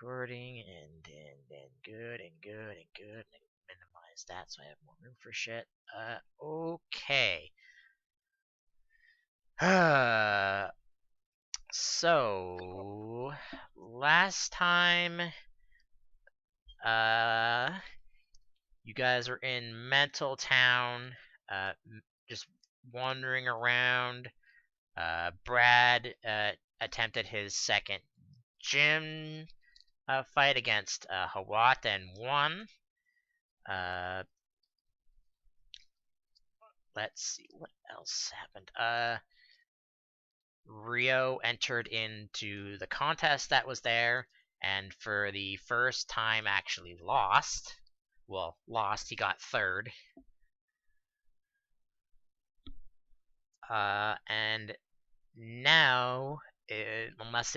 recording and good and good and good. Minimize that so I have more room for shit. Okay. So last time, you guys were in Mental Town, just wandering around. Brad attempted his second gym fight against Hawat and won. Let's see what else happened. Rio entered into the contest that was there, and for the first time actually lost. Well, lost. He got third. And now, unless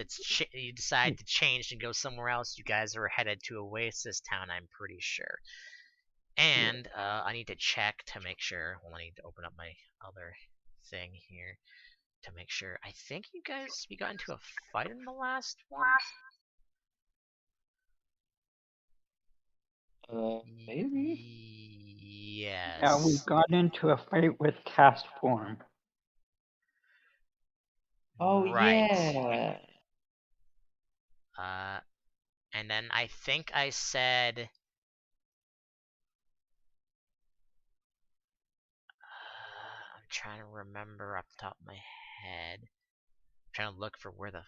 you decide to change and go somewhere else, you guys are headed to Oasis Town, I'm pretty sure. And I need to check to make sure. Well, I need to open up my other thing here to make sure. I think we got into a fight in the last one. Maybe? Yes. Yeah, we got into a fight with Cast Form. Oh, right. yeah. And then I think I said, I'm trying to remember off the top of my head. I'm trying to look for where the,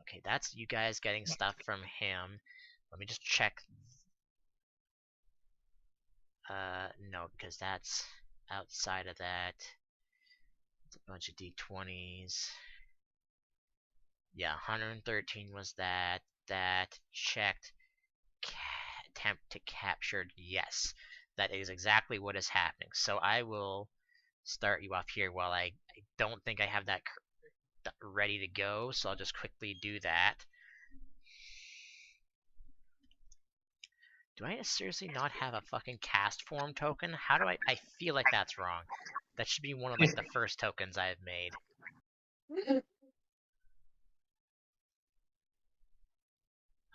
okay, that's you guys getting stuff from him. Let me just check. No, because that's outside of that. It's a bunch of D20s. Yeah, 113 was that. That checked. Attempt to capture. Yes, that is exactly what is happening. So I will start you off here while I don't think I have that ready to go. So I'll just quickly do that. Do I seriously not have a fucking cast form token? How do I feel like that's wrong. That should be one of like the first tokens I have made.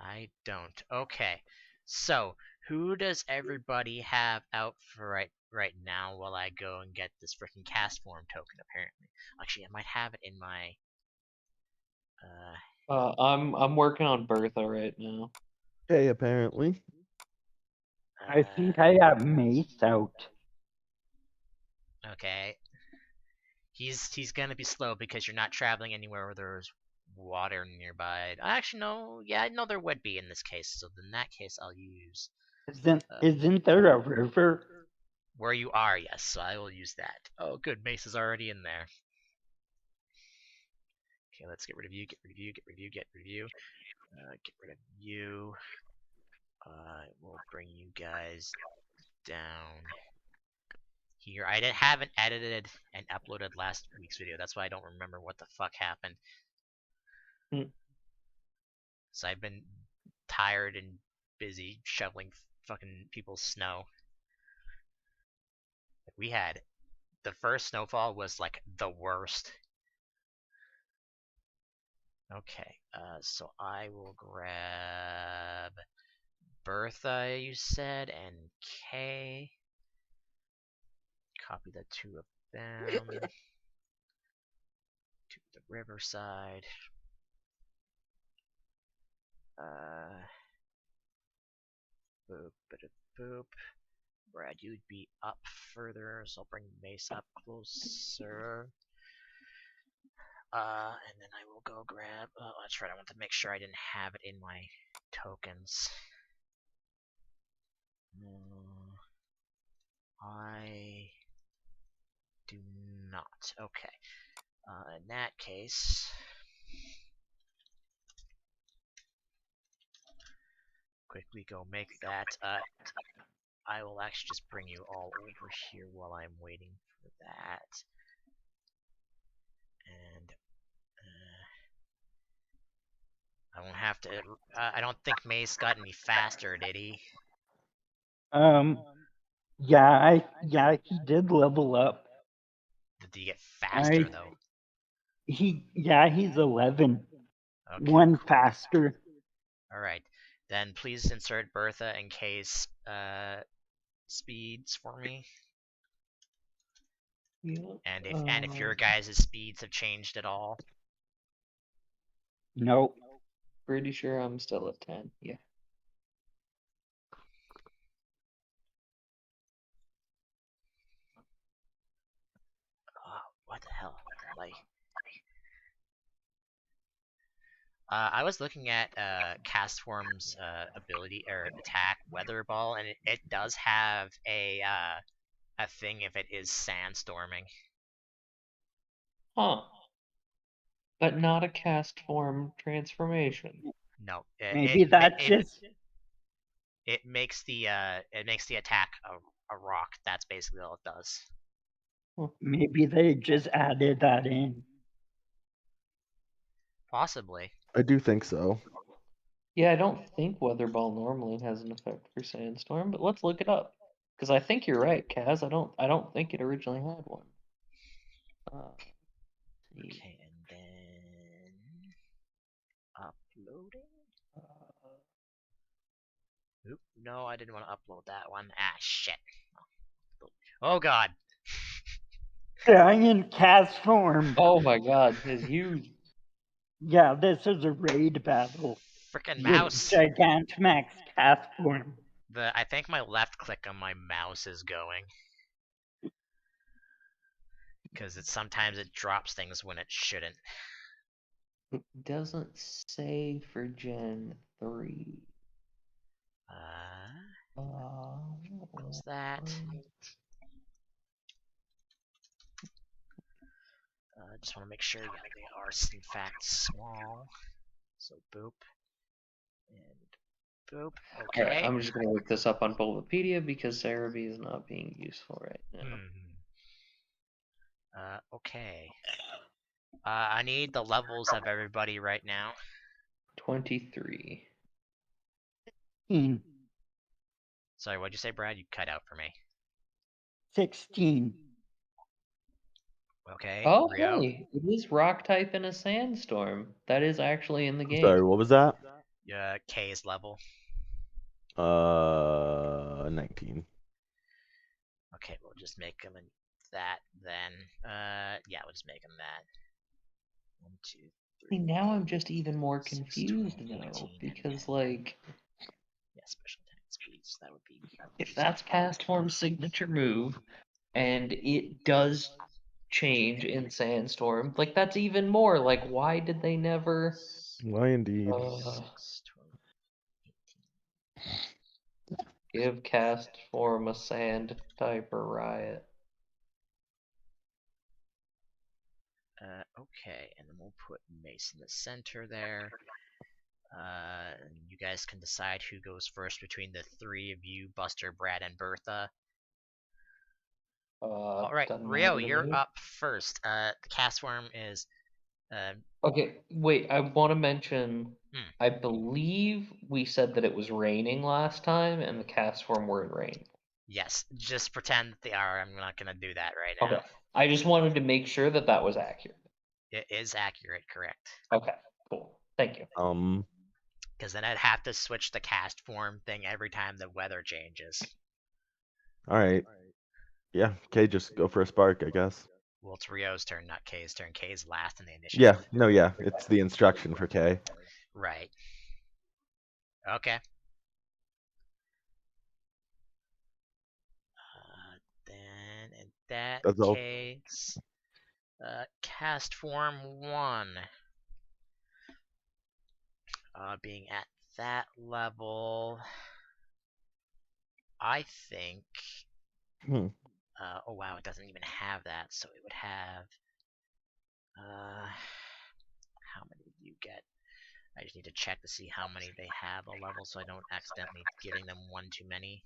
I don't. Okay. So, who does everybody have out for right now while I go and get this freaking cast form token apparently? Actually, I might have it in my I'm working on Bertha right now. Okay, apparently. I think I have Mace out. Okay. He's gonna be slow because you're not traveling anywhere where there's water nearby. Actually, no. Yeah, no, there would be in this case. So in that case, I'll use. Isn't there a river? Where you are, yes. So I will use that. Oh, good. Mace is already in there. Okay, let's get rid of you. Get rid of you. Get rid of you. Get rid of you. Get rid of you. We'll bring you guys down here. I haven't edited and uploaded last week's video. That's why I don't remember what the fuck happened. So I've been tired and busy shoveling fucking people's snow. We had the first snowfall was like the worst. Okay, so I will grab Bertha, you said, and Kay. Copy the two of them to the riverside. Boop, boop. Brad, you'd be up further, so I'll bring Mace up closer. And then I will go grab. Oh, that's right. I want to make sure I didn't have it in my tokens. I do not. Okay. In that case, quickly go make that. I will actually just bring you all over here while I'm waiting for that. And I won't have to. I don't think Mace got any faster, did he? Yeah, he did level up. Did he get faster though? He's 11. Okay, One cool. faster. Alright. Then please insert Bertha in case speeds for me. Yeah. And if your guys' speeds have changed at all. Nope. Pretty sure I'm still at 10. Yeah. What the hell? Like, I was looking at Castform's ability or attack Weather Ball, and it does have a thing if it is sandstorming. Huh. But not a cast form transformation. No, Maybe that's just it makes the attack a rock. That's basically all it does. maybe they just added that in. Possibly. I do think so. Yeah, I don't think Weather Ball normally has an effect for Sandstorm, but let's look it up. Because I think you're right, Kaz. I don't think it originally had one. See. Okay, and then uploading. Oop, no, I didn't want to upload that one. Ah, shit. Oh god. Giant cast form. Oh my god, it's huge. Yeah, this is a raid battle. Frickin' With mouse. Gigantamax cast form. I think my left click on my mouse is going. Because sometimes it drops things when it shouldn't. It doesn't say for Gen 3. What's that? Just want to make sure, yeah, they are in fact small. So boop. And boop. Okay. Alright, I'm just gonna look this up on Bulbapedia because Cerebi is not being useful right now. Okay. I need the levels of everybody right now. 23. Sorry, what'd you say, Brad? You cut out for me. 16. Okay. Oh, Rio. hey, it is Rock type in a Sandstorm. That is actually in the game. Sorry, what was that? Yeah, K's level. 19. Okay, we'll just make them that then. Yeah, we'll just make them that. 1, 2, 3. See, now I'm just even more 6, confused 12, now 18, because, and like, yeah, special attack speeds. That would be. if that's Cast Form's signature move and it does change in Sandstorm, like, that's even more. Like, why did they never. Why indeed? 6, 12, 18. Give Cast Form a Sand type or Riot. Okay, and then we'll put Mace in the center there. You guys can decide who goes first between the three of you, Buster, Brad, and Bertha. Alright, Doesn't Rio, matter to you're me. up first. The cast form is... Okay, wait, I want to mention, Hmm. I believe we said that it was raining last time and the Cast Form were in rain. Yes, just pretend that they are. I'm not gonna do that right now. Okay, I just wanted to make sure that that was accurate. It is accurate, correct. Okay, cool. Thank you. Because then I'd have to switch the cast form thing every time the weather changes. Alright. Yeah, okay, just go for a spark, I guess. Well, it's Rio's turn, not K's turn. K's last in the initiative. Yeah, no, yeah, it's the instruction for K. Right. Okay. Then in that That's all. case, cast form 1. Being at that level, I think. Oh wow, it doesn't even have that, so it would have. How many do you get? I just need to check to see how many they have a level, so I don't accidentally giving them one too many.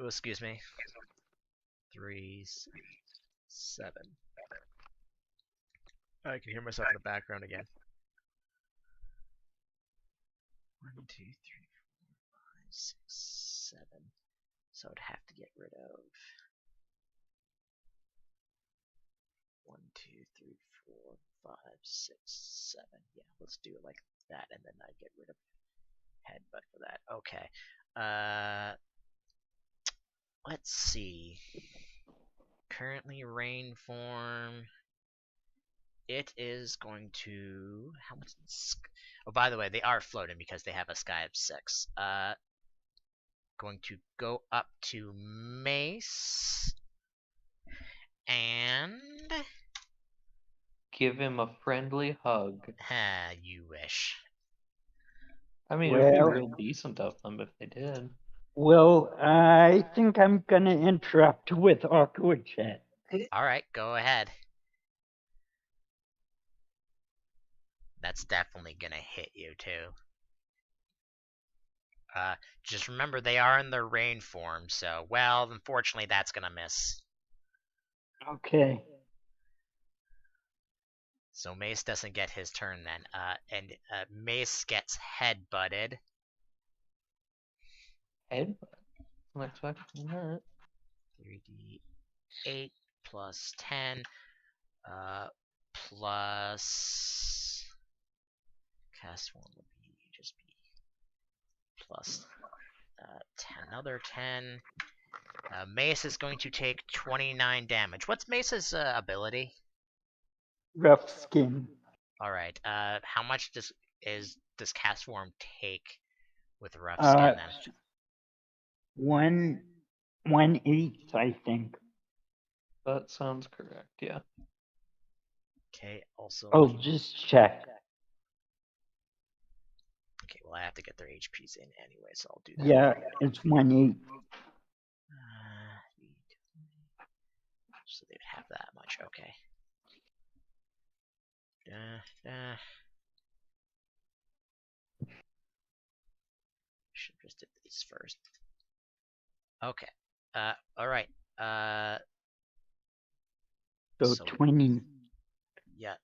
Excuse me. 3, 7. I can hear myself in the background again. 1, 2, 3, 4, 5, 6, 7. So I'd have to get rid of 1, 2, 3, 4, 5, 6, 7. Yeah, let's do it like that, and then I get rid of headbutt for that. Okay. Let's see. Currently rain form. It is going to how much? Oh, by the way, they are floating because they have a sky of 6. Going to go up to Mace and Give him a friendly hug. you wish. I mean, it would be Well, real decent of them if they did. well, I think I'm gonna interrupt with awkward chat. All right, go ahead. That's definitely gonna hit you too. Just remember they are in their rain form, so well, unfortunately that's gonna miss. Okay. So Mace doesn't get his turn then. And Mace gets head-butted. Head? I'm expecting that. 3d8 plus 10 plus cast one would be just be plus 10, another 10. Mace is going to take 29 damage. What's Mace's ability? Rough skin. All right. How much does cast form take with rough skin then? 1/8, I think. That sounds correct, yeah. Okay. Also. Oh, just check. Okay. Well, I have to get their HPs in anyway, so I'll do that. Yeah, it's 1/8. So they'd have that much. Okay. Should have just did these first. Okay. All right. So 20. Yeah.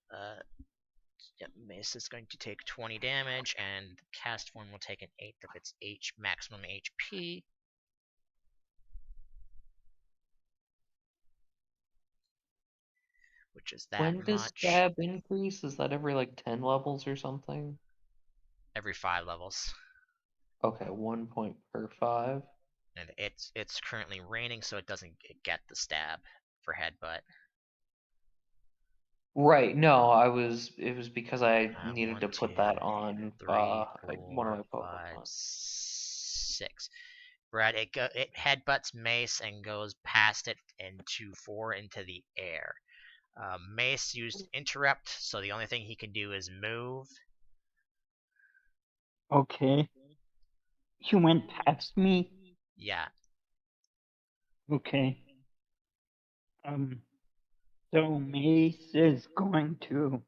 Yeah. Mace is going to take 20 damage, and cast form will take an 1/8 of its maximum HP. Which is that When does much. stab increase? Is that every like 10 levels or something? Every 5 levels. Okay, 1 point per 5. And it's currently raining, so it doesn't get the stab for headbutt. Right, no, it was because I needed 1, to put 2, that on 3, like one 4, of my 5, Pokemon. 6. Brad, it headbutts Mace and goes past it into 4 into the air. Mace used interrupt, so the only thing he can do is move. Okay. He went past me? Yeah. Okay. So Mace is going to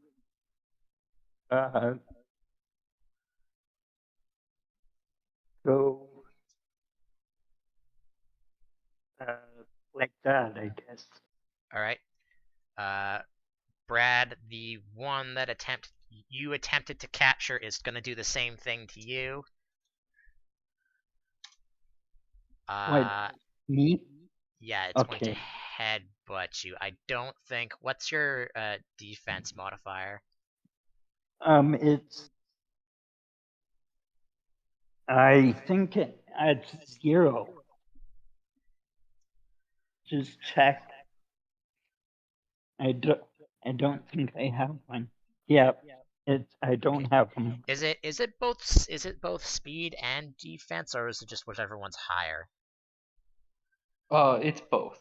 go like that, I guess. All right. Brad, the one that you attempted to capture is going to do the same thing to you. What? Me? Yeah, it's going to Okay. headbutt you. I don't think. What's your defense modifier? It's. I think it's 0. Just check. I don't think I have one. Yep. I don't Okay. have them. Is it both speed and defense, or is it just whichever one's higher? It's both.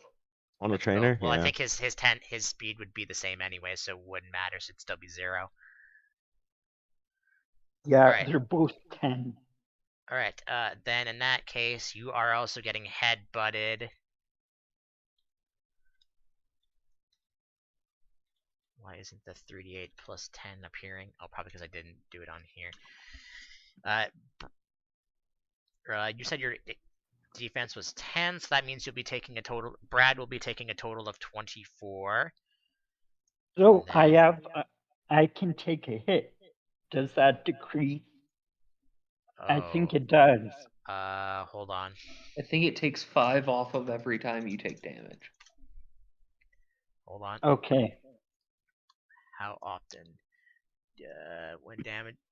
On the It's both. trainer, Well, I yeah. think his speed would be the same anyway, so it wouldn't matter. So it'd still be 0. Yeah, All right. they're both 10. All right. Then in that case, you are also getting headbutted. Why isn't the 3d8 plus 10 appearing? Oh, probably because I didn't do it on here. You said your defense was 10, so that means you'll be taking a total. Brad will be taking a total of 24. So Then, I can take a hit. Does that decrease? I think oh, it does. hold on. I think it takes 5 off of every time you take damage. Hold on. Okay. How often? when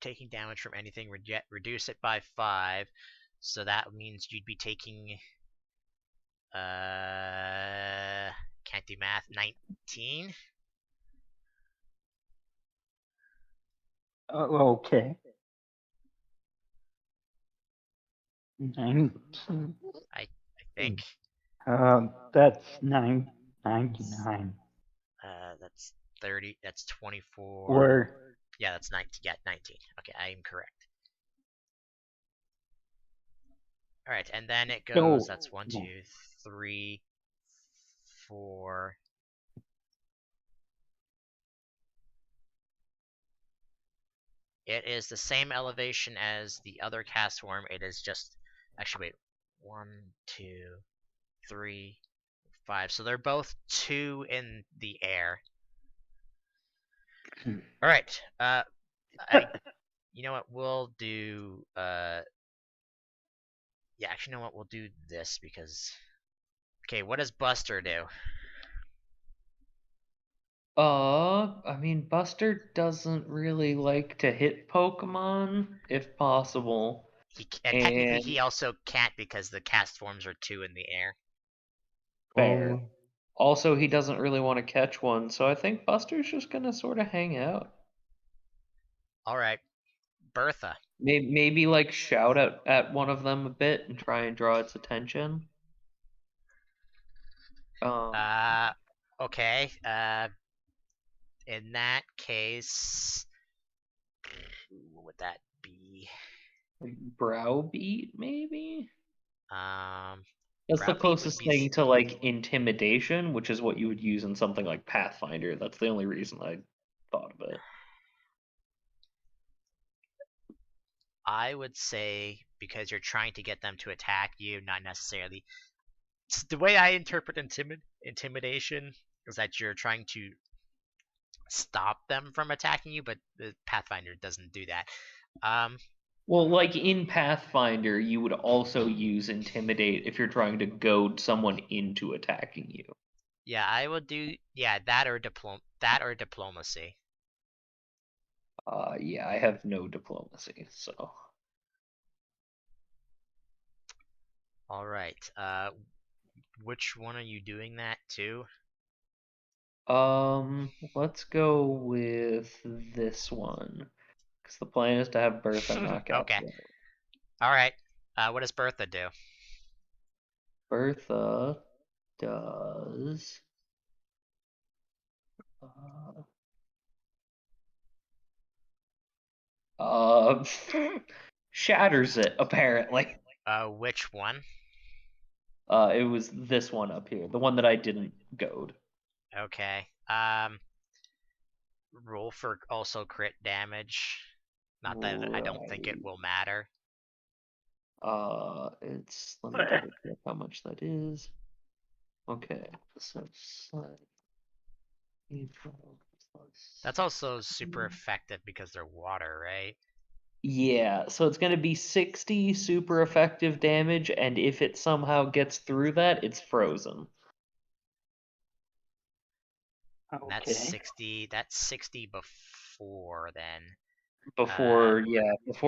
taking damage from anything, reduce it by 5. So that means you'd be taking can't do math. 19. Okay. 19. I think. That's 99. That's 30. That's 24. Or Yeah, that's 19. Yeah, 19. Okay, I am correct. All right, and then it goes. so That's 1, 2, 3, 4. It is the same elevation as the other cast form. It is just actually wait. 1, 2, 3, 5. So they're both 2 in the air. All right. You know what? We'll do. Yeah, actually, you know what? We'll do this because. Okay, what does Buster do? I mean, Buster doesn't really like to hit Pokemon, if possible. And technically, And he also can't because the cast forms are 2 in the air. fair. Also, he doesn't really want to catch one, so I think Buster's just gonna sort of hang out. All right, Bertha. Maybe like shout at one of them a bit and try and draw its attention. Okay. In that case, what would that be? Like browbeat, maybe? That's the Browbeat would closest be. thing to like intimidation, which is what you would use in something like Pathfinder. That's the only reason I thought of it. I would say because you're trying to get them to attack you, not necessarily. The way I interpret intimidation is that you're trying to stop them from attacking you, but the Pathfinder doesn't do that. Well, like in Pathfinder, you would also use intimidate if you're trying to goad someone into attacking you. Yeah, I would do that or diplomacy. Yeah, I have no diplomacy, so. All right. Which one are you doing that to? Let's go with this one. Because the plan is to have Bertha knock out Okay. the other. All right. What does Bertha do? Bertha does. Shatters it, apparently. Which one? It was this one up here, the one that I didn't goad. Okay. Roll for also crit damage. Not that I don't think it will matter. It's let me double check how much that is. Okay, so That's also super effective because they're water, right? yeah, so it's going to be 60 super effective damage, and if it somehow gets through that, it's frozen. okay. That's 60. That's 60 before then. Before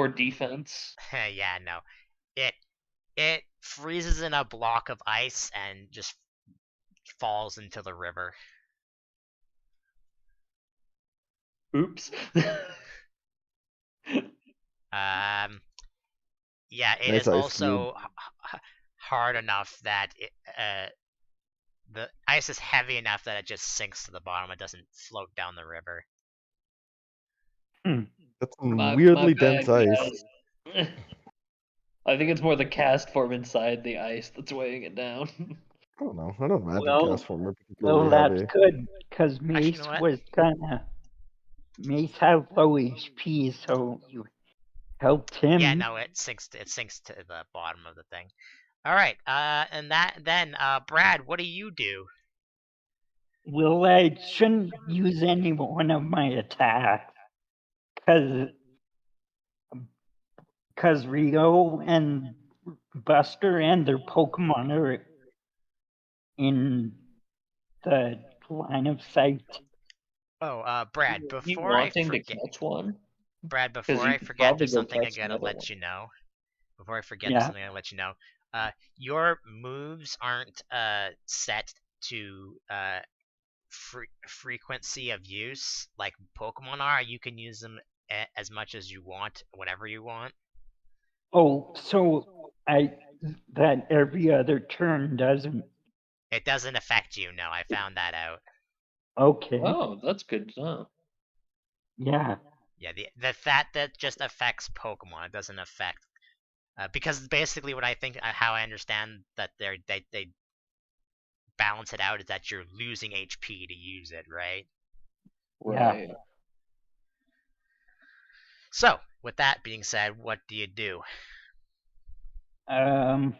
defense. Yeah, no. It freezes in a block of ice and just falls into the river. Oops. Yeah, it Nice is ice cube. also hard enough that the ice is heavy enough that it just sinks to the bottom. It doesn't float down the river. That's some My weirdly bad, dense ice. guys. I think it's more the cast form inside the ice that's weighing it down. I don't know. I don't imagine Well, cast form are particularly that's heavy. good, because Actually, Mace you know what? was Mace had low HP, so you helped him. Yeah, no, it sinks to the bottom of the thing. All right, and then Brad, what do you do? Well, I shouldn't use any one of my attacks, because Rio and Buster and their Pokemon are in the line of sight Oh, Brad, You before I wanting to forget, catch one? Brad, Because before you I could forget, probably there's go something I catch gotta another let one. you know. Before I forget, there's Yeah. something I let you know. Your moves aren't set to frequency of use like Pokemon are. You can use them as much as you want, whenever you want. Oh, so that every other turn doesn't. It doesn't affect you. No, I found that out. Okay. Oh, that's good to know. Yeah. Yeah, that just affects Pokemon. It doesn't affect because basically what I think, how I understand that they balance it out is that you're losing HP to use it, right? Yeah. Right. So, with that being said, what do you do? Um.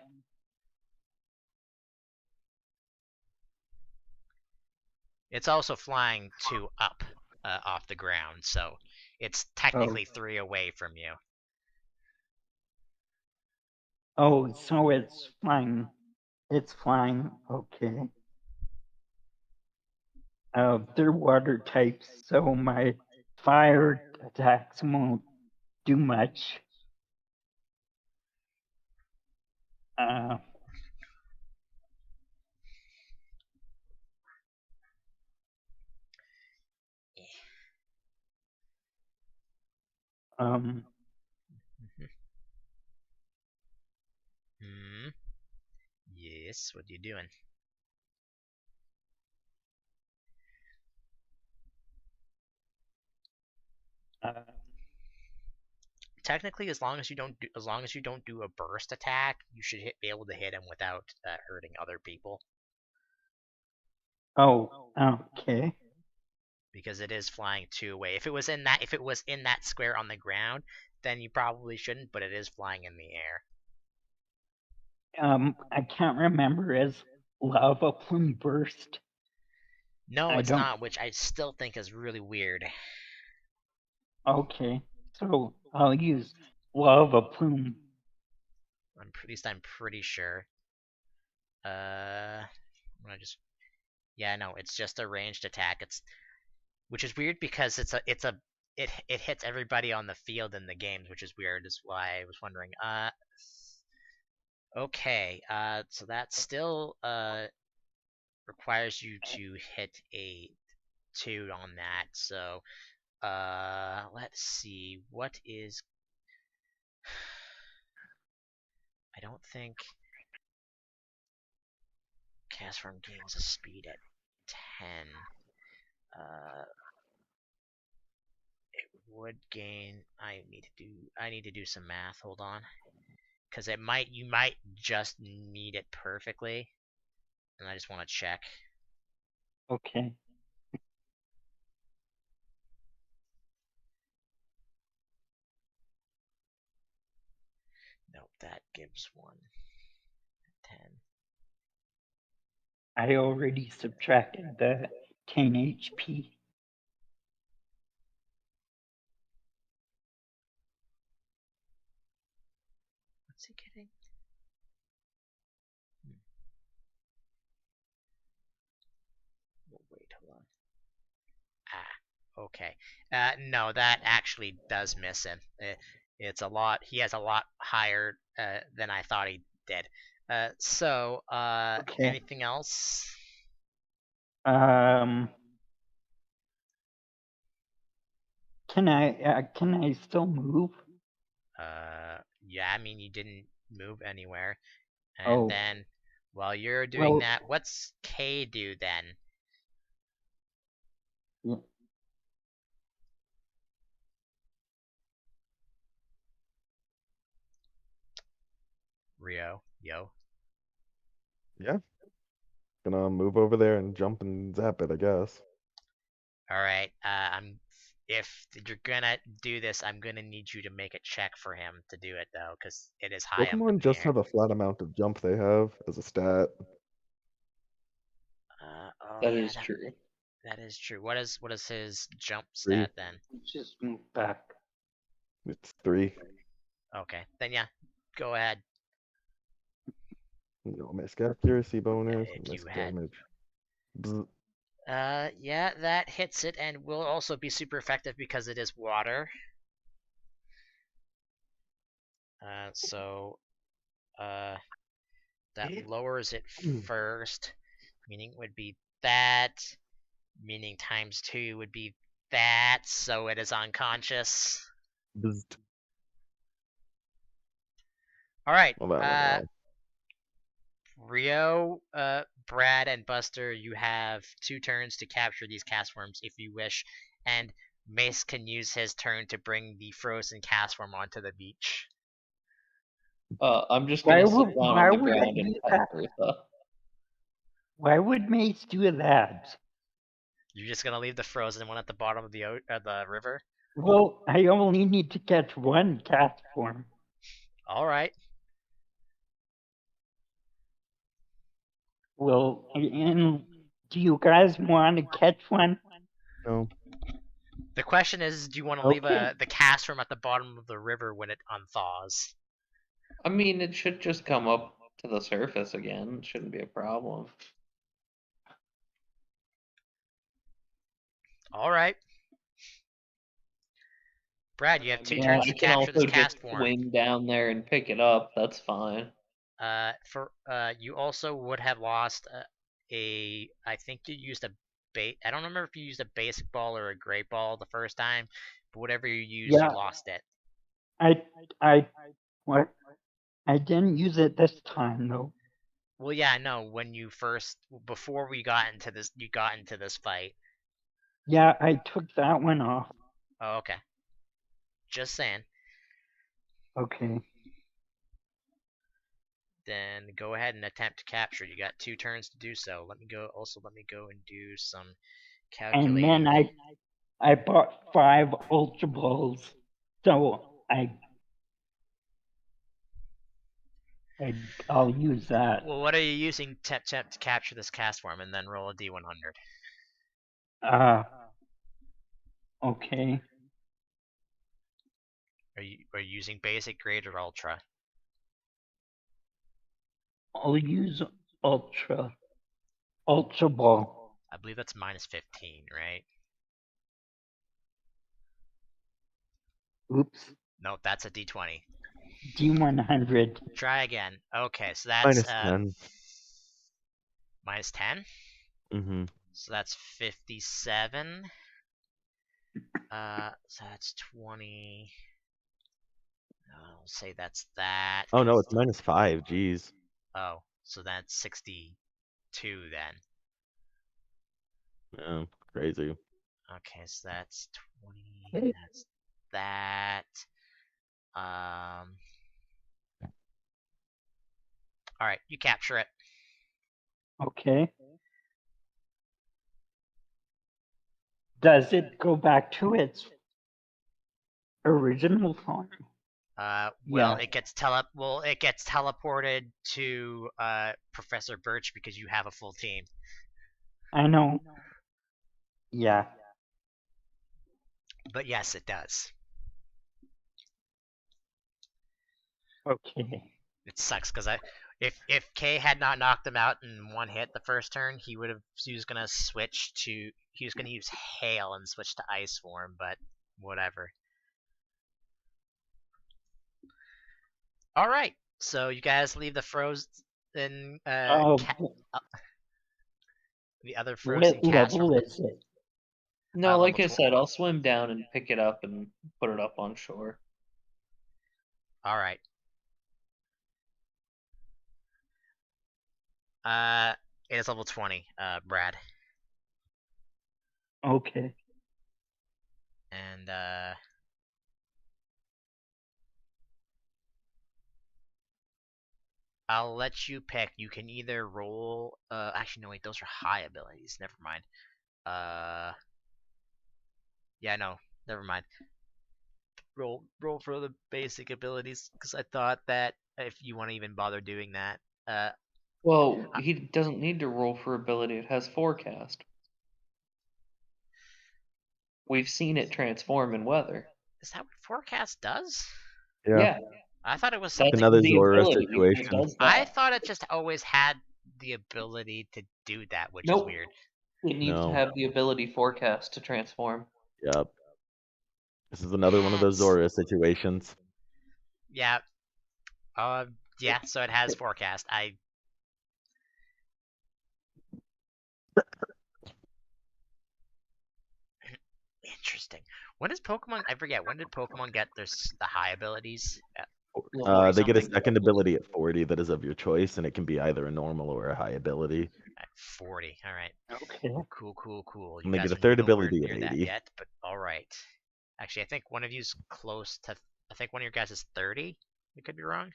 It's also flying 2 up off the ground, so it's Oh. technically 3 away from you. Oh, so it's flying. It's flying. Okay. They're water types, so my fire attacks won't do much. Uh. Um. Hmm. Yes, what are you doing? Technically, as long as you don't do a burst attack, you should be able to hit him without hurting other people, Oh. Okay. because it is flying 2 away. If it was in that square on the ground, then you probably shouldn't, but it is flying in the air. I can't remember as lava plume burst. No, I it's don't. not, which I still think is really weird. Okay. So I'll use lava plume. At least I'm pretty sure. I'm gonna just Yeah, no, it's just a ranged attack. Which is weird because it hits everybody on the field in the games, which is weird. Is why I was wondering. Okay. So that still requires you to hit a 2 on that. So let's see. What is? I don't think Castform gains a speed at 10. Uh, it would gain. I need to do some math. Hold on. Because you might just need it perfectly, and I just want to check. Okay. Nope, that gives 10. I already subtracted the 10 HP. What's he getting? Wait, hold on. Okay. No, that actually does miss him. It's a lot. He has a lot higher than I thought he did. Okay. Anything else? Um. Can I still move? Yeah, I mean, you didn't move anywhere. And Oh. then, while you're doing Well. that, what's K do then? Yeah. Rio, yo. Yeah. Gonna move over there and jump and zap it, I guess. All right. If you're gonna do this, I'm gonna need you to make a check for him to do it though, because it is high up in Pokemon the just air. have a flat amount of jump they have as a stat. Oh That yeah, is true. that is true. What is his jump 3. stat then? Just move back. It's 3. Okay, then yeah, go ahead You know, miss accuracy bonus, if miss you had. damage. Bzz. Yeah, that hits it, and will also be super effective because it is water. So, that lowers it first, meaning it would be that, meaning times 2 would be that, so it is unconscious. Bzzzt. Alright, Well, that went well. Rio, Brad, and Buster, you have 2 turns to capture these cast worms if you wish, and Mace can use his turn to bring the frozen cast worm onto the beach. I'm just gonna sit down why on the would I ground and do pet that? Bertha. Why would Mace do that? You're just gonna leave the frozen one at the bottom of the river? Well, I only need to catch one cat form. Alright. Well, and do you guys want to catch one? No. The question is, do you want to leave Okay. the cast worm at the bottom of the river when it unthaws? I mean, it should just come up to the surface again. It shouldn't be a problem. Alright. Brad, you have 2 Yeah. turns I to can capture this also just cast worm. swing down there and pick it up. That's fine. You also would have lost I think you used a I don't remember if you used a basic ball or a great ball the first time, but whatever you used, you Yeah, lost it. I what? I didn't use it this time though. Well, yeah, no. Before we got into this, you got into this fight. Yeah, I took that one off. Oh, okay. Just saying. Okay. Then go ahead and attempt to capture. You got 2 turns to do so. Let me go and do some And then calculating. I bought 5 Ultra Balls, so I'll use that. Well, what are you using to capture this cast form, and then roll a d100? Okay. Are you using basic, grade, or ultra? I'll use Ultra Ball. I believe that's minus 15, right? Oops. Nope, that's a d20. D100. Try again. Okay, so that's Minus 10. minus 10. Mm-hmm. So that's 57. So that's 20. I'll say that's that. Oh no, it's minus 5. Jeez. Oh, so that's 62 then. Yeah, crazy. Okay, so that's 20. That's that. All right, you capture it. Okay. Does it go back to its original form? Well, Yeah. it gets teleported to Professor Birch because you have a full team. I know. Yeah. But yes, it does. Okay. It sucks because if Kay had not knocked him out in one hit the first turn, he was gonna use hail and switch to ice form, but whatever. All right, so you guys leave the frozen Oh, the other frozen what cast level from is it? No, like level I 12. said, I'll swim down and pick it up and put it up on shore. All right. It is level 20, Brad. Okay. And I'll let you pick. You can either roll. Actually, no, wait. Those are high abilities. Never mind. Yeah, no. Never mind. Roll for the basic abilities because I thought that if you want to even bother doing that, Well, I- he doesn't need to roll for ability. It has forecast. We've seen it transform in weather. is that what forecast does? Yeah. Yeah, I thought it was that's something. Another the Zora ability. It situation. does I that. thought it just always had the ability to do that, which is Nope. weird. It needs to No. have the ability forecast to transform. Yep. This is another one of those That's- Zora situations. Yeah. Yeah. So it has forecast. Interesting. When does Pokemon? I forget. When did Pokemon get the high abilities? At 40 They get a something. second ability at 40 that is of your choice, and it can be either a normal or a high ability. At 40. All right. Okay. Cool. You And they guys get a are third nowhere ability at near that 80. yet, but all right. Actually, I think one of you's close to. I think one of your guys is 30. I could be wrong.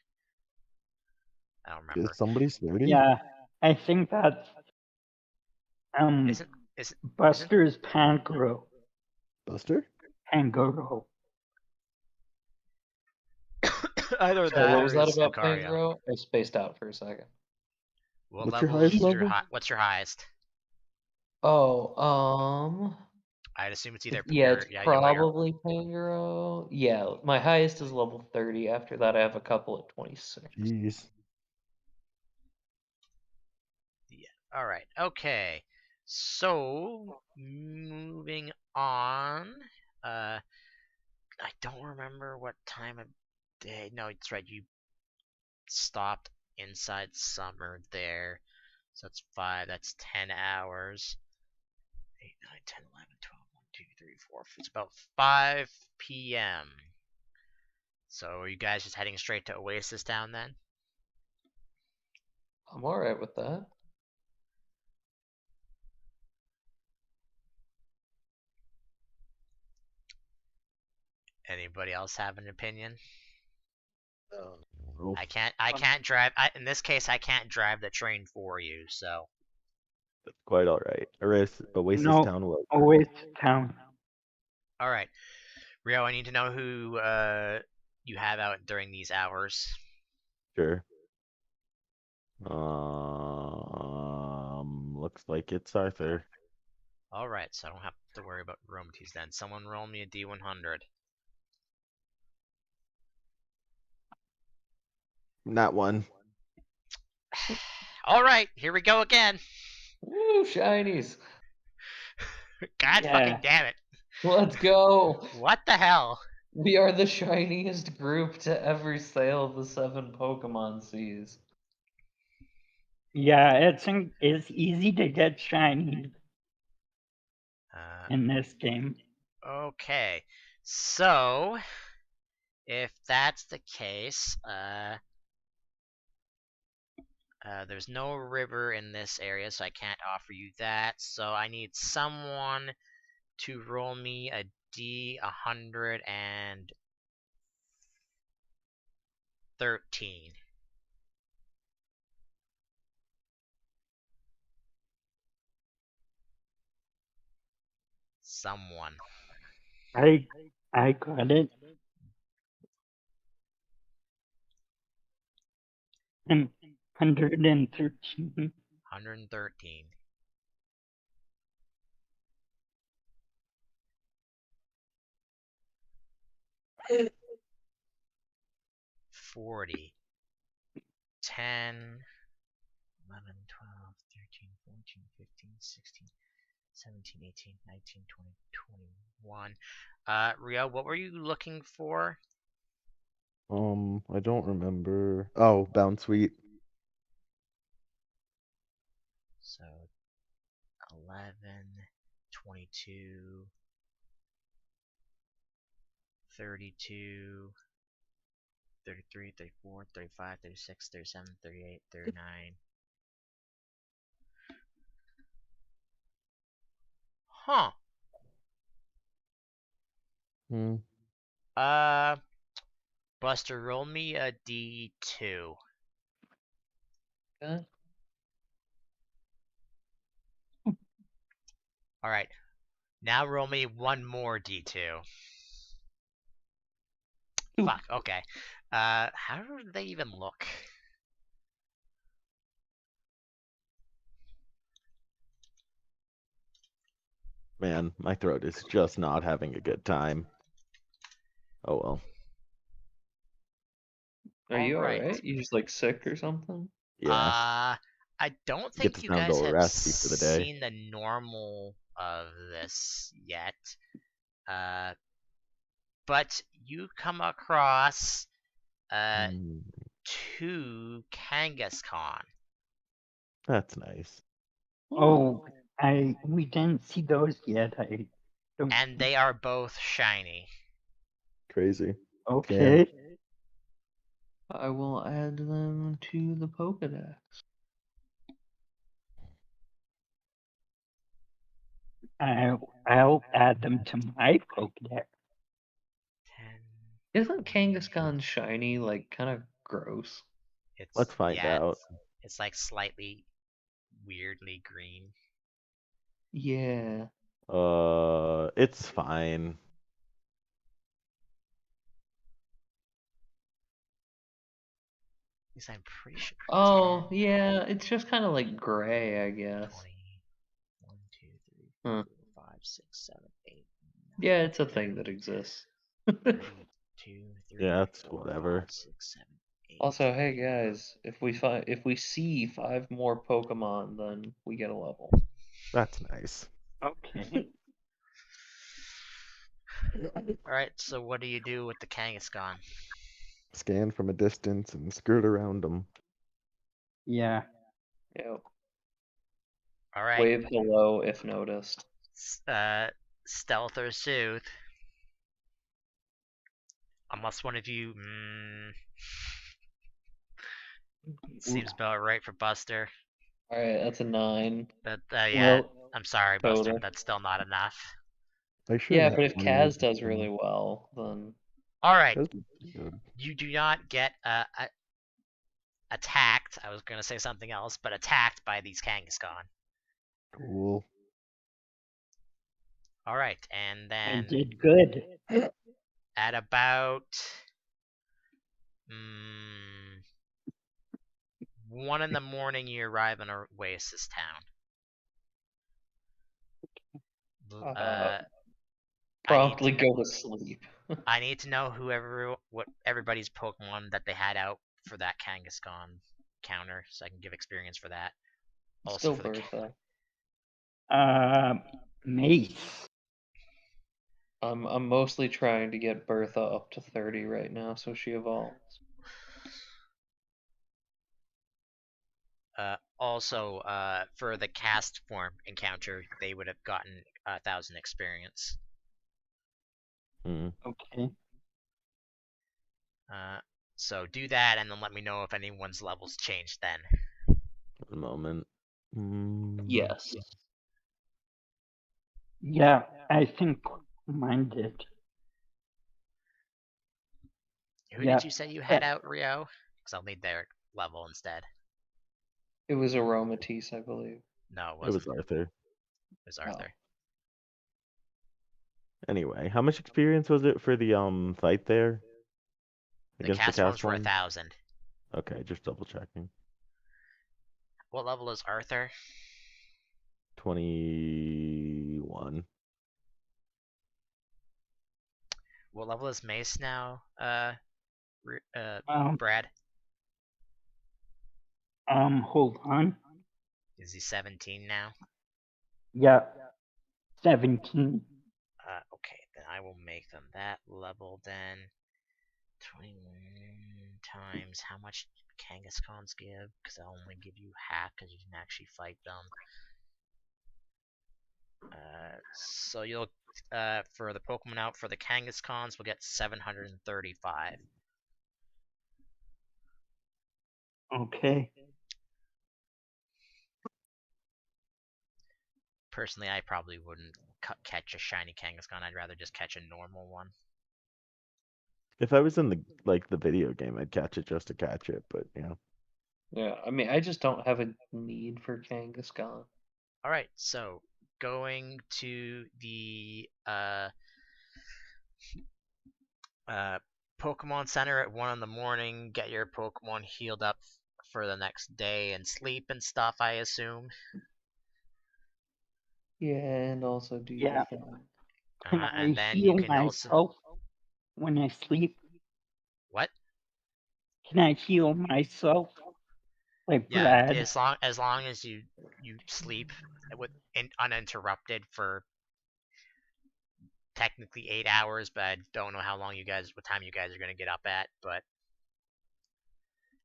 I don't remember. Is somebody's 30? Yeah, I think that's Isn't isn't Buster's Pangoro. Buster? Pangoro. either Sorry, that what or was that is about Lucario? Pangoro? I spaced out for a second. What What's your level highest is your level? what's your highest? Oh, I'd assume it's either yeah, it's yeah, probably Pangoro. Yeah, my highest is level 30. After that, I have a couple at 26. Jeez. Yeah. All right. Okay. So moving on. I don't remember what time of day. No, it's right. You stopped inside summer there. So that's 5. That's 10 hours. 8, 9, 10, 11, 12, 1, 2, 3, 4. It's about 5 p.m. So are you guys just heading straight to Oasis Town then? I'm alright with that. Anybody else have an opinion? Oh, I can't drive. In this case, I can't drive the train for you. So that's quite alright. Oasis No, Town will. Oasis Town. all right, Rio. I need to know who you have out during these hours. Sure. Looks like it's Arthur. All right, so I don't have to worry about roamties then. Someone roll me a D100. Not one. All right, here we go again. Woo, shinies! God fucking damn it! Let's go! What the hell? We are the shiniest group to ever sail the 7 Pokemon seas. Yeah, it's easy to get shiny in this game. Okay, so if that's the case, there's no river in this area, so I can't offer you that. So I need someone to roll me a D113. Someone. I got it. And 113. 113. 40. 10. 11, 12, 13, 14, 15, 16, 17, 18, 19, 20, 21. Rio, what were you looking for? I don't remember. Oh, Bound Sweet. So 11, 22, 32, 33, 34, 35, 36, 37, 38, 39. Huh. Hmm. Buster, roll me a D2. Okay. Alright. Now roll me one more D2. Fuck, okay. How do they even look? Man, my throat is just not having a good time. Oh well. Are you Alright. alright? You just like sick or something? Yeah. I don't Get think this you down to guys a have recipe for the day. seen the normal of this yet. But you come across Mm, 2 Kangaskhan, that's nice. Oh, we didn't see those yet. I don't. and they are both shiny. Crazy. Okay. I will add them to the Pokedex. I'll add them to my Pokedex. 10. Isn't Kangaskhan shiny like kind of gross? Let's find out. It's like slightly weirdly green. Yeah. It's fine. At least I'm pretty sure. Oh, 10, yeah, it's just kind of like gray, I guess. 20, 1, 2, 3, Huh. 4, 5, 6, 7, 8, 9, Yeah, it's a thing that exists. 2, 3, Yeah, it's 4, whatever. 5, 6, 7, 8. Also, hey guys, if we see 5 more Pokemon, then we get a level. That's nice. Okay. Alright, so what do you do with the Kangaskhan? Scan from a distance and skirt around them. Yeah. Yep. Alright, Wave hello if noticed. Stealth or Soothe. Unless one of you. Seems about right for Buster. Alright, that's a 9 But yeah, Well, I'm sorry, Buster. total. That's still not enough. I should Yeah, have but if 20 Kaz with does them. really well, then Alright, That's pretty good. you do not get attacked. I was going to say something else, but attacked by these Kangaskhan. Cool. Alright, and I then did good. at about 1 in the morning, you arrive in Oasis Town. I need promptly to go to sleep. I need to know what everybody's Pokemon that they had out for that Kangaskhan counter, so I can give experience for that. Also Still for the Bertha. Mace. I'm mostly trying to get Bertha up to 30 right now, so she evolves. Also, for the cast form encounter, they would have gotten 1,000 experience. Okay. So do that, and then let me know if anyone's levels change then. 1 moment. Yes. Yeah, I think mine did. Who Yeah. did you say you had out, Rio? Because I'll need their level instead. It was Aromatisse, I believe. No, it It wasn't. was Arthur. It was Arthur. Anyway, how much experience was it for the fight there? The Against the cast forms cast were one? 1,000. Okay, just double checking. What level is Arthur? 21. What level is Mace now? Um, Brad? Hold on. Is he 17 now? Yeah. 17. Okay, then I will make them that level then. 21 times how much Kangaskhan's give? Because I'll only give you half because you didn't actually fight them. So you'll for the Pokemon out for the Kangaskhan's, we'll get 735. Okay. Personally, I probably wouldn't catch a shiny Kangaskhan. I'd rather just catch a normal one. If I was in the video game, I'd catch it just to catch it, but yeah. Yeah, I mean, I just don't have a need for Kangaskhan. Alright, so going to the Pokemon Center at 1 in the morning, get your Pokemon healed up for the next day and sleep and stuff, I assume. Yeah, and also do Yeah. the thing. Can I And then you heal can also. myself when I sleep? What? Can I heal myself? Like Yeah, Brad. as long as you sleep uninterrupted for technically 8 hours, but I don't know what time you guys are gonna get up at. But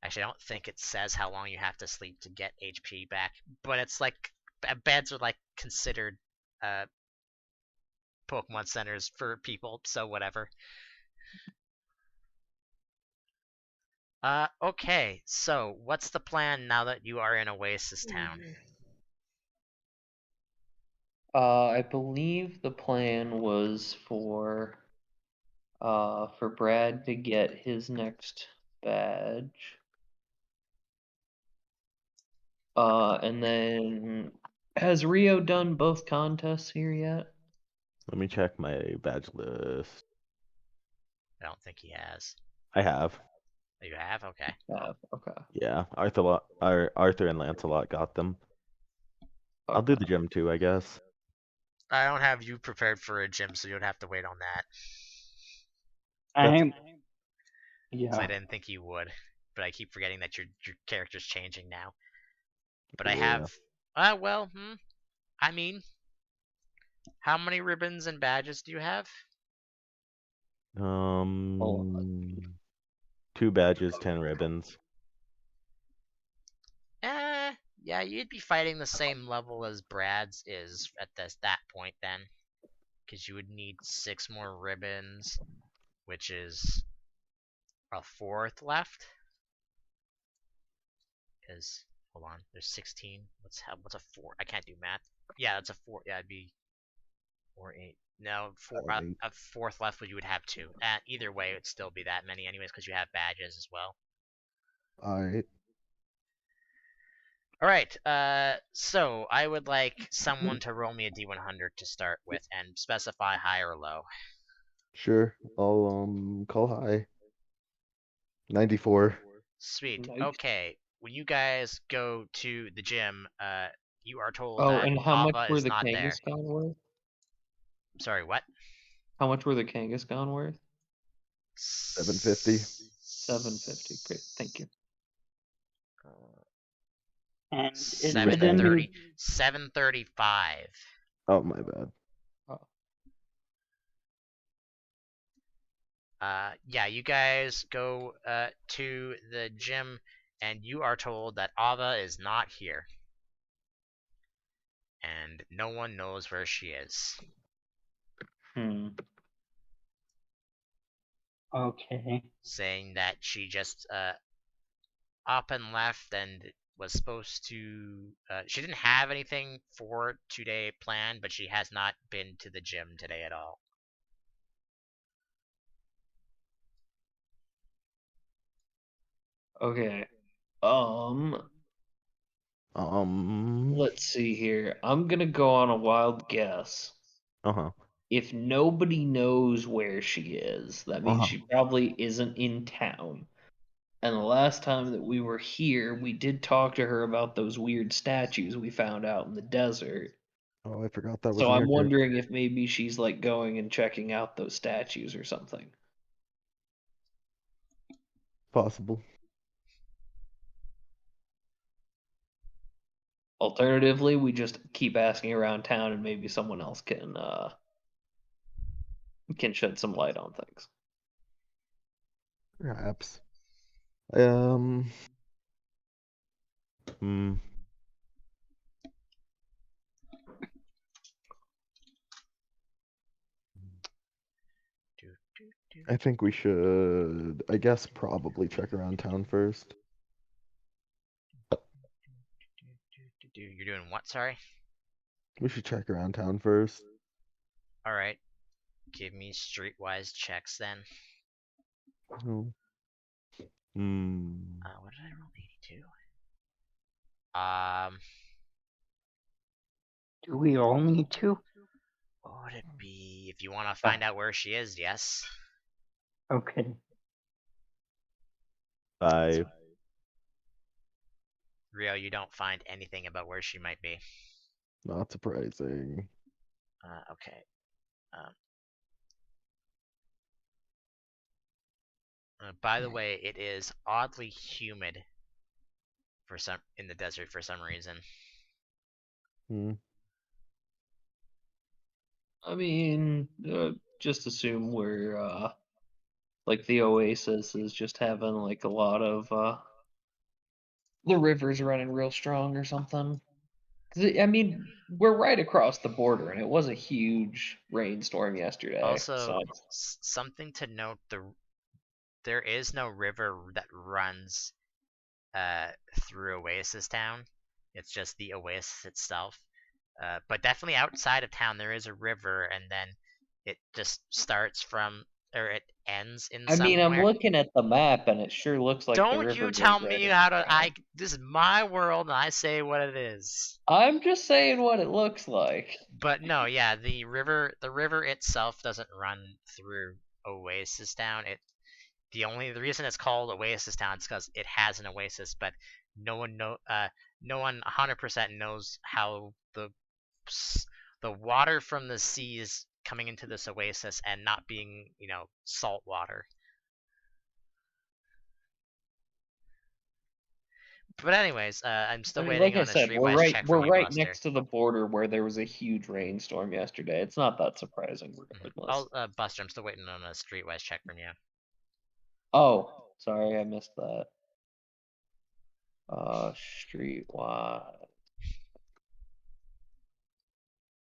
actually, I don't think it says how long you have to sleep to get HP back. But it's like beds are like considered uh Pokemon centers for people, so whatever. Okay. So what's the plan now that you are in Oasis Town? I believe the plan was for Brad to get his next badge. And then has Rio done both contests here yet? Let me check my badge list. I don't think he has. I have. Oh, you have? Okay. Okay. Yeah, Arthur and Lancelot got them. I'll do Okay. the gym too, I guess. I don't have you prepared for a gym, so you'd have to wait on that. That's I'm. So I Yeah. didn't think you would, but I keep forgetting that your character's changing now. But I yeah. have. Well, I mean, how many ribbons and badges do you have? Hold on. 2 badges, 10 ribbons. Yeah, you'd be fighting the same level as Brad's is at that point then, because you would need 6 more ribbons, which is a fourth left. Because hold on, there's 16. What's a four? I can't do math. Yeah, that's a four. Yeah, it'd be 4, 8. No, a fourth left, but you would have 2. Either way, it'd still be that many anyways, because you have badges as well. Alright. All right. So I would like someone to roll me a D100 to start with, and specify high or low. Sure. I'll call high. 94. Sweet. Nice. Okay. When you guys go to the gym, you are told Oh, that and how much Ava were is the not there. Kangaskhan worth? Sorry, what? How much were the Kangaskhan worth? 750. 750. Great, thank you. And in You were saying? 730. rhythm, 735. Oh, my bad. Oh, Yeah, you guys go to the gym, and you are told that Ava is not here, and no one knows where she is. hmm. okay. Saying that she just up and left and was supposed to. She didn't have anything for today planned, but she has not been to the gym today at all. Okay. Um. Let's see here. I'm gonna go on a wild guess. Uh-huh. If nobody knows where she is, that means Uh-huh. she probably isn't in town. And the last time that we were here, we did talk to her about those weird statues we found out in the desert. Oh, I forgot that was So near I'm here. wondering if maybe she's like going and checking out those statues or something. Possible. Alternatively, we just keep asking around town and maybe someone else can shed some light on things. Perhaps. Um. Hmm. Do, do, do, I think we should, I guess, probably check around town first. You're doing what? Sorry. We should check around town first. All right. Give me streetwise checks then. Oh. Hmm. What did I roll? 82. Um, Do we all need to? what would it be? If you want to find out where she is, yes. Okay. 5. Rio, you don't find anything about where she might be. Not surprising. Okay. By the way, it is oddly humid in the desert for some reason. Hmm. I mean, just assume we're like the Oasis is just having like a lot of the river's running real strong or something. 'Cause I mean, we're right across the border, and it was a huge rainstorm yesterday. Also, So something to note: there is no river that runs through Oasis Town. It's just the Oasis itself. But definitely outside of town, there is a river, and then it just starts from, or it ends in I mean, I'm somewhere. looking at the map, and it sure looks like the Don't river you goes tell right me into how to. town. This is my world, and I say what it is. I'm just saying what it looks like. But no, yeah, the river itself doesn't run through Oasis Town. The reason it's called Oasis Town is because it has an oasis, but no one 100% knows how the water from the sea is coming into this oasis and not being, salt water. But anyways, I'm I still mean, waiting like I on a said, streetwise check we're from you, right Buster. next to the border where there was a huge rainstorm yesterday. It's not that surprising, regardless. Buster, I'm still waiting on a streetwise check from you. Oh, sorry, I missed that. Streetwise.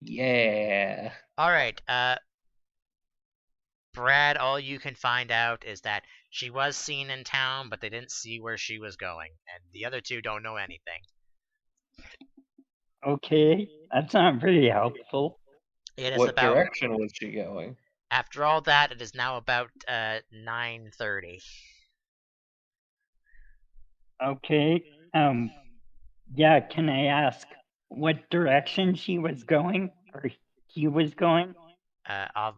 Yeah. All right, Brad, all you can find out is that she was seen in town, but they didn't see where she was going, and the other two don't know anything. Okay, that's not very helpful. It is What about, direction was she going? after all that, it is now about 9:30. Okay, yeah, can I ask what direction she was going or he was going?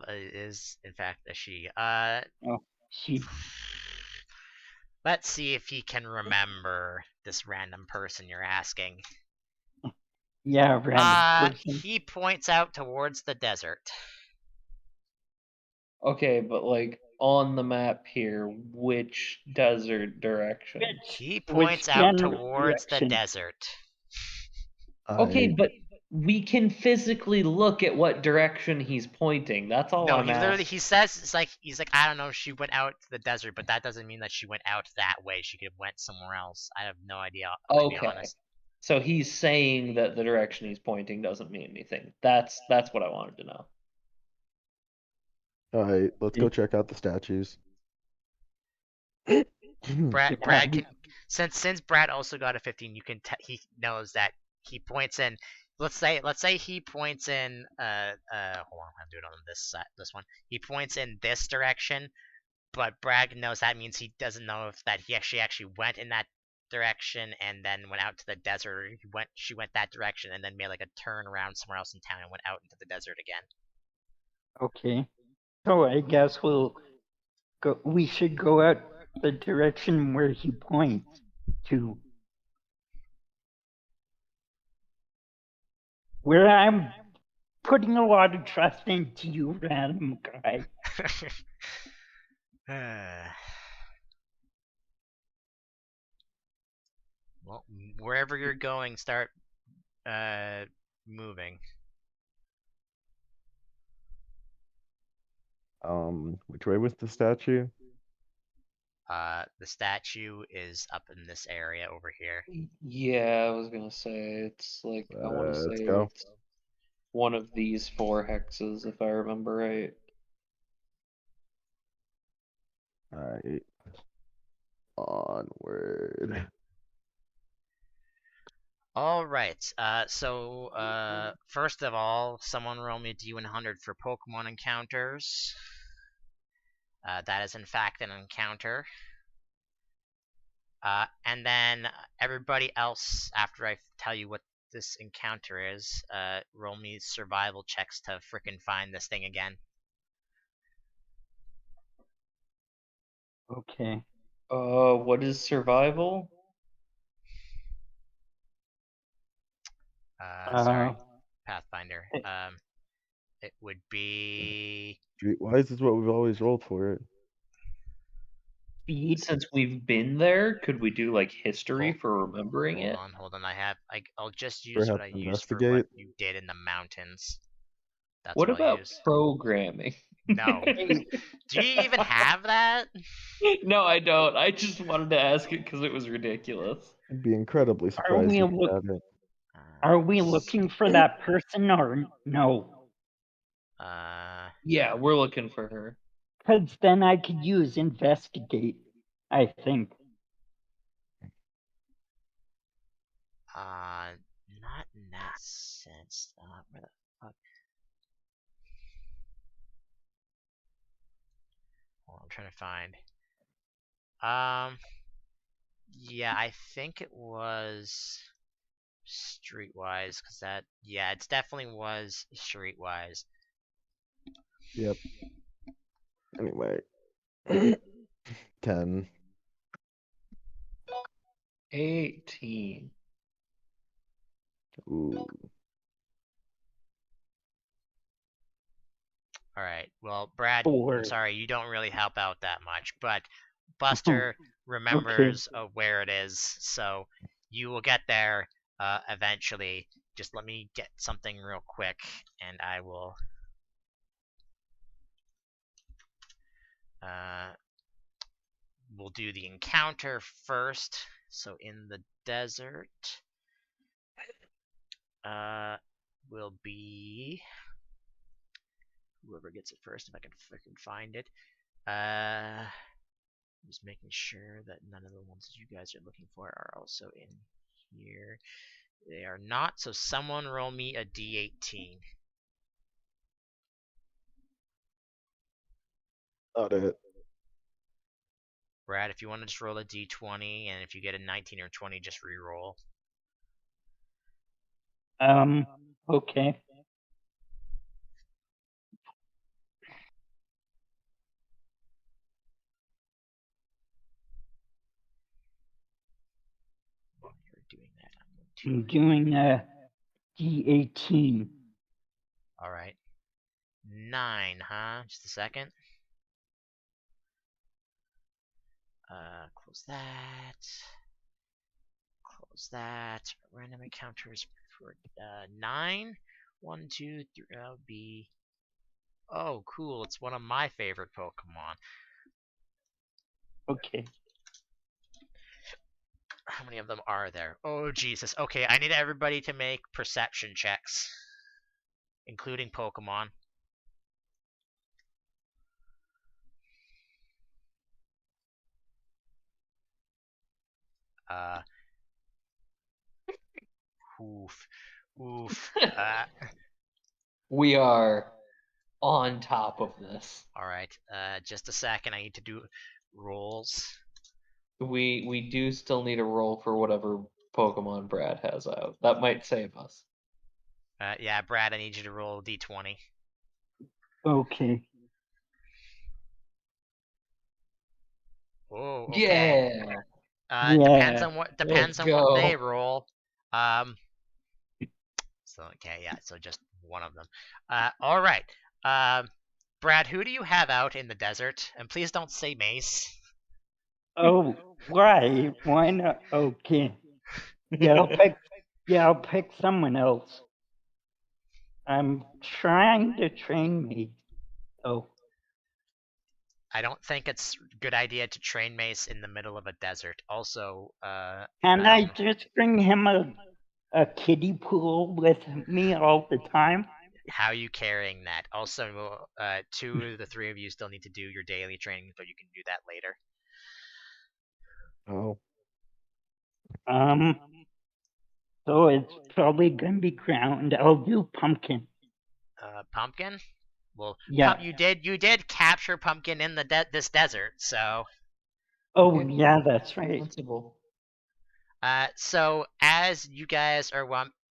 Is in fact a she. Oh, she, Let's see if he can remember this random person you're asking. yeah, random person. He points out towards the desert. Okay, but like on the map here, which desert direction? He points Which out general towards the direction? desert. Okay, I but we can physically look at what direction he's pointing. That's all No, I'm he literally asking. he says he's like, I don't know, she went out to the desert, but that doesn't mean that she went out that way. She could have went somewhere else. I have no idea, to be Okay. honest. So he's saying that the direction he's pointing doesn't mean anything. That's what I wanted to know. all right. Let's go Okay, check out the statues. Brad yeah, can, since Brad also got a 15, he knows that he points in. Let's say he points in. Hold on, I'm doing it on this one. He points in this direction, but Brad knows that means he doesn't know if that he actually went in that direction and then went out to the desert, or she went that direction and then made like a turn around somewhere else in town and went out into the desert again. okay. So I guess we should go out the direction where he points to. Where I'm putting a lot of trust into you, random guy. Well, wherever you're going, start moving. Which way was the statue? The statue is up in this area over here. Yeah, I was gonna say it's like I want to say Let's go. it's one of these four hexes if I remember right. All right. Onward. All right. First of all, someone roll me a D100 for Pokemon encounters. That is in fact an encounter. And then everybody else, after I tell you what this encounter is, roll me survival checks to frickin' find this thing again. Okay. What is survival? Sorry, Uh, Pathfinder. eh, It would be Streetwise is what we've always rolled for it. speed. Since we've been there, could we do like history Hold- for remembering it? Hold on. I'll just use what Perhaps I used for what investigate. you did in the mountains. That's What what I'll about use. programming? No. Hey, Do you even have that? No, I don't. I just wanted to ask it because it was ridiculous. I'd be incredibly are surprised we if look? you had it. Are we looking for that person or no? Yeah, we're looking for her. Because then I could use investigate. I think. Not in that sense. Where the fuck? Hold on, I'm trying to find. Yeah, I think it was streetwise, yeah, it definitely was streetwise. Yep. Anyway. 10. 18. Ooh. All right. Well, Brad, I'm 4. sorry, you don't really help out that much, but Buster Okay. remembers where it is, so you will get there eventually. Just let me get something real quick, and I will. We'll do the encounter first. So in the desert, will be whoever gets it first. If I can freaking find it. Just making sure that none of the ones that you guys are looking for are also in here. They are not, so someone roll me a d18. Not it. Brad, if you want to just roll a d20, and if you get a 19 or 20, just re-roll. Okay. While you're doing that, I'm going to. I'm doing a D18. All right. 9, huh? Just a second. Close that. Close that. Random encounters for 9. 1, 2, 3. That'll be. Oh, cool. It's one of my favorite Pokemon. Okay. How many of them are there? Oh, Jesus. Okay, I need everybody to make perception checks, including Pokemon. Uh, oof. Oof. We are on top of this. Alright, just a second. I need to do rolls. We do still need a roll for whatever Pokemon Brad has out. That might save us. Yeah, Brad, I need you to roll d20. Okay. Oh, okay. Yeah. Yeah. Depends Let's on what they go. roll. So okay, yeah, so just one of them. All right. Brad, who do you have out in the desert? And please don't say Mace. Oh, why? Why not? Okay. Yeah, I'll pick. Yeah, I'll pick someone else. I'm trying to train me. Oh, I don't think it's a good idea to train Mace in the middle of a desert. Also, can I I don't know just bring him a kiddie pool with me all the time? how you carrying that. Also, 2 of the 3 of you still need to do your daily training, but you can do that later. Oh. Um, so it's probably gonna be ground. I'll do pumpkin. Pumpkin. Well, Yeah. you did capture Pumpkin in this desert, so. Oh, yeah, that's right. Sensible. So as you guys are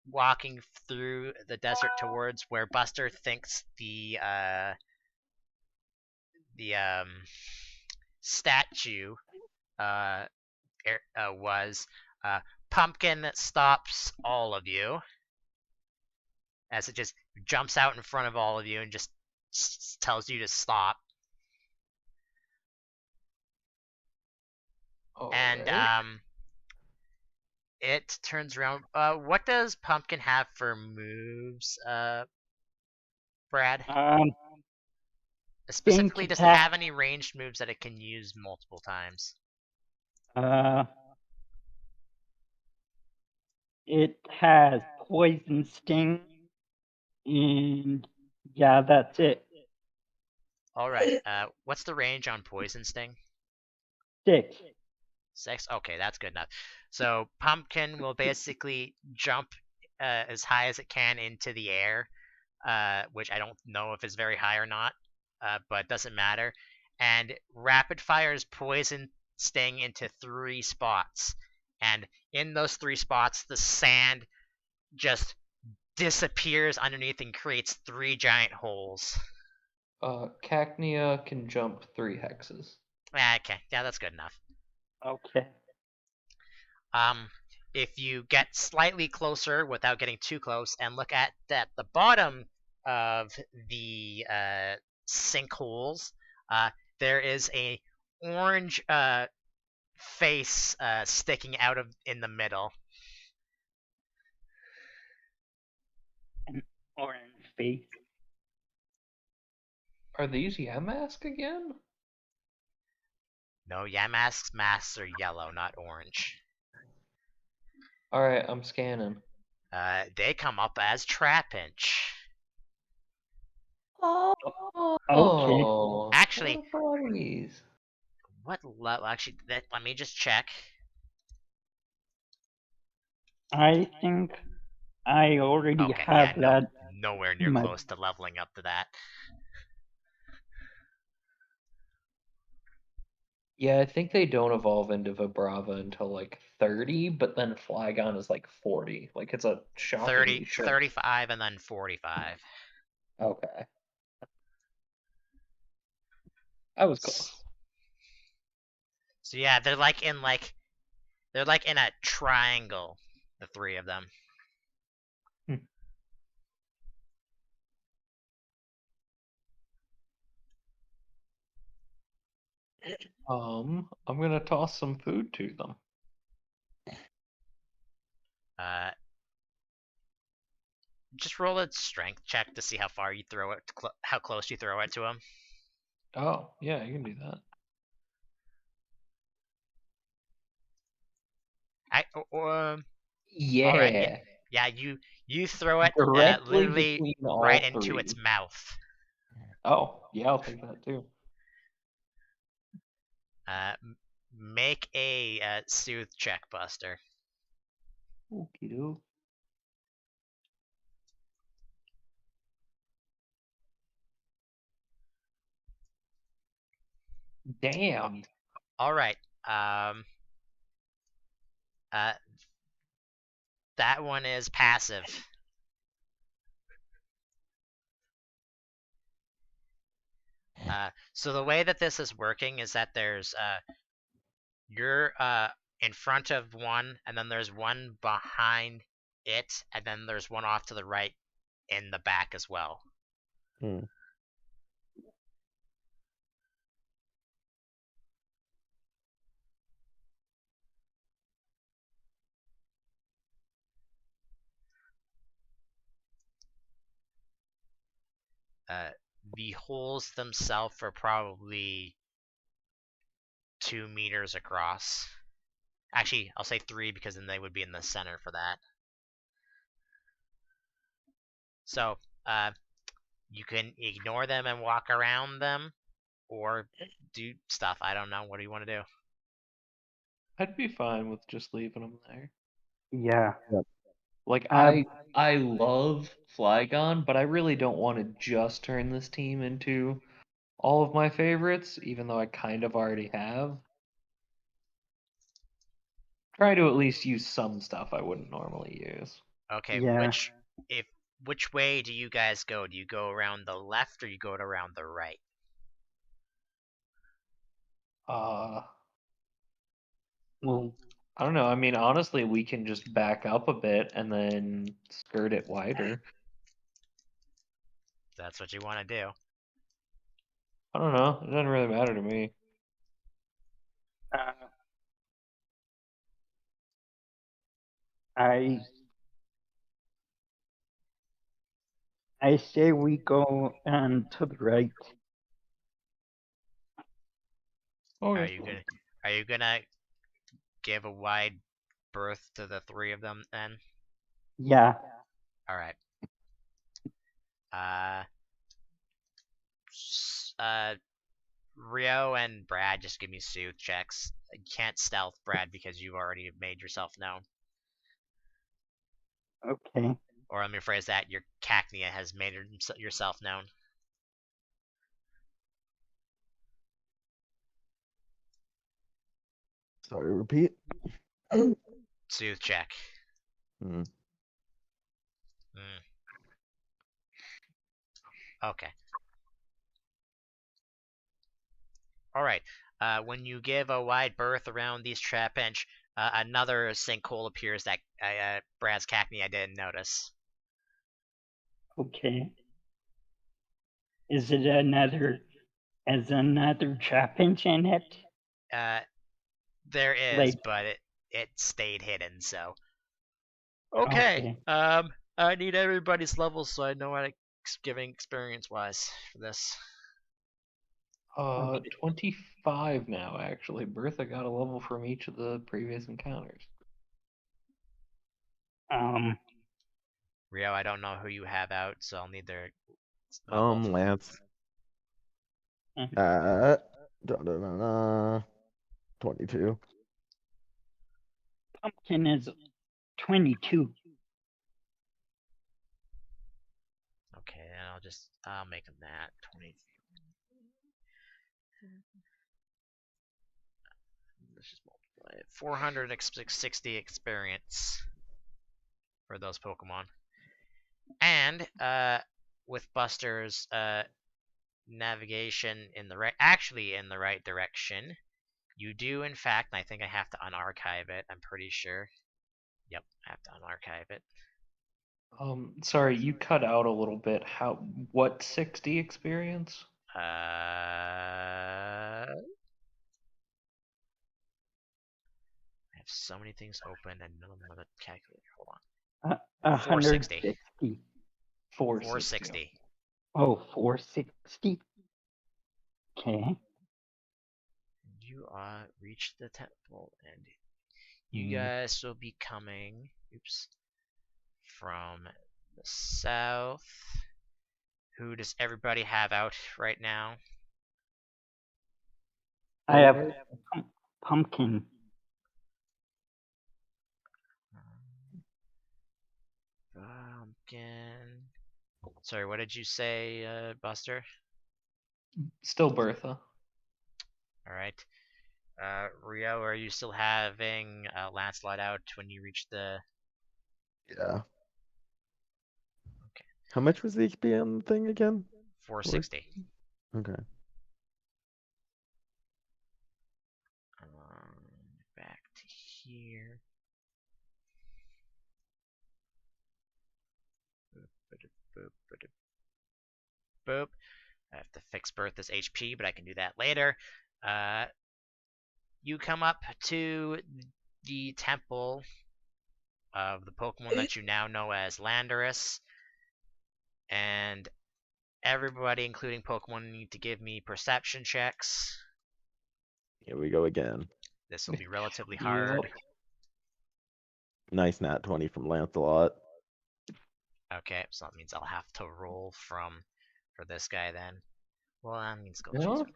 walking through the desert towards where Buster thinks the statue was, Pumpkin stops all of you as it just jumps out in front of all of you and just tells you to stop. and Alright. it turns around. What does Pumpkin have for moves, Brad? Um, Think Specifically, does it attack. have any ranged moves that it can use multiple times? Uh, it has poison sting, and yeah, that's it. All right. What's the range on Poison Sting? 6. 6? Okay, that's good enough. So Pumpkin will basically jump as high as it can into the air, which I don't know if it's very high or not, but doesn't matter. And rapid fires Poison Sting into 3 spots. And in those 3 spots, the sand just disappears underneath and creates 3 giant holes. Cacnea can jump 3 hexes. Okay, yeah, that's good enough. Okay. Um, if you get slightly closer without getting too close and look at the bottom of the sinkholes, there is a orange face sticking out of in the middle. An orange face. Are these Yamask again? No, Yamask's masks are yellow, not orange. Alright, I'm scanning. They come up as Trapinch. Okay. Actually, What buddies? what level? Actually, let me just check. I think I already Okay, yeah, have that nowhere in near my. close to leveling up to that. Yeah, I think they don't evolve into Vibrava until like 30, but then Flygon is like 40. Like it's a 30, shockingly short. 35, and then 45. Okay. I was close. So yeah, they're like in a triangle, the 3 of them. Hmm. I'm gonna toss some food to them. Uh, just roll a strength check to see how far you throw it, how close you throw it to them. Oh, yeah, you can do that. All right, yeah, Yeah, yeah, you throw it directly literally between right all into its 3. mouth. Oh, yeah, I'll take that too. Make a soothe check, Buster. Okie doke. Damn. All right. Uh, that one is passive. So the way that this is working is that there's you're in front of one, and then there's one behind it, and then there's one off to the right in the back as well. Hmm. The holes themselves are probably 2 meters across. Actually, I'll say 3 because then they would be in the center for that. So, you can ignore them and walk around them, or do stuff. I don't know. What do you want to do? I'd be fine with just leaving them there. Yeah. Like Uh, I love Flygon, but I really don't want to just turn this team into all of my favorites, even though I kind of already have. Try to at least use some stuff I wouldn't normally use. Okay, yeah. which way do you guys go? Do you go around the left or you go around the right? Uh, Well, I don't know. I mean, honestly, we can just back up a bit and then skirt it wider. That's what you want to do. I don't know. It doesn't really matter to me. uh, I I say we go to the right. Are Okay. you gonna give a wide berth to the three of them then? Yeah. All right. Uh, Rio and Brad, just give me soothe checks. You can't stealth Brad because you already made yourself known. Okay. Or let me rephrase that: your cacnea has made yourself known. Sorry, repeat. Soothe check. Hmm. Okay. All right. When you give a wide berth around these trap bench, another sinkhole appears that Brad's cacnea didn't notice. Okay. Is it another trap inch in it? There is, Like, but it stayed hidden. So okay. okay. I need everybody's levels so I know what I'm giving experience wise for this. Okay. 25 now, actually. Bertha got a level from each of the previous encounters. Rio, I don't know who you have out, so I'll need their level. Lance. Mhm. Da, da, da, da. 22. Pumpkin is 22. Okay, and I'll make them that 20. Let's just multiply it. 460 experience for those Pokemon. And with Buster's navigation in the right direction, you do in fact, and I think I have to unarchive it. I'm pretty sure. Yep, I have to unarchive it. Sorry, you cut out a little bit. What 60 experience? I have so many things open and none of them are the calculator. Hold on. 460. 160. 460. 460. Oh, 460? Okay. You reach the temple, and you guys will be coming. Oops. From the south. Who does everybody have out right now? I have pumpkin. Pumpkin. Sorry, what did you say, Buster? Still Bertha. All right. Rio, are you still having Lancelot out when you reach the? Yeah. Okay. How much was the HP on the thing again? 460. Okay. Back to here. Boop. I have to fix Bertha's HP, but I can do that later. You come up to the temple of the Pokemon that you now know as Landorus, and everybody, including Pokemon, need to give me perception checks. Here we go again. This will be relatively Yep. hard. Nice nat 20 from Lancelot. Okay, so that means I'll have to roll for this guy then. Well, that means go Yeah. choose.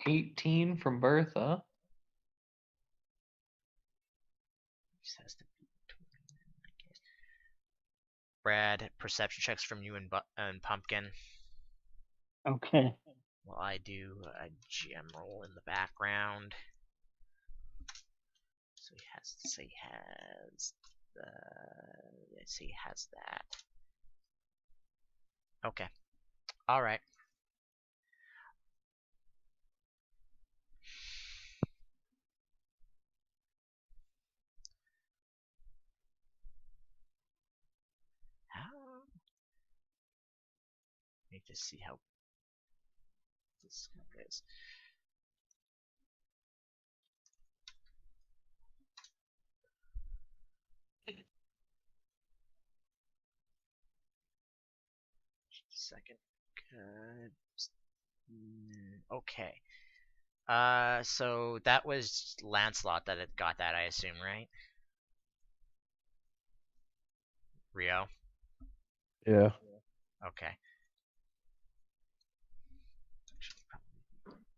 18 from Bertha. Just has to be 20 in that case. Brad, perception checks from you and Pumpkin. Okay. While I do a gem roll in the background. So he has to say he has the. Let's see, he has that. Okay. All right. How? Let me just see how this is. Second. Okay. So that was Lancelot that had got that, I assume, right? Rio. Yeah. Okay.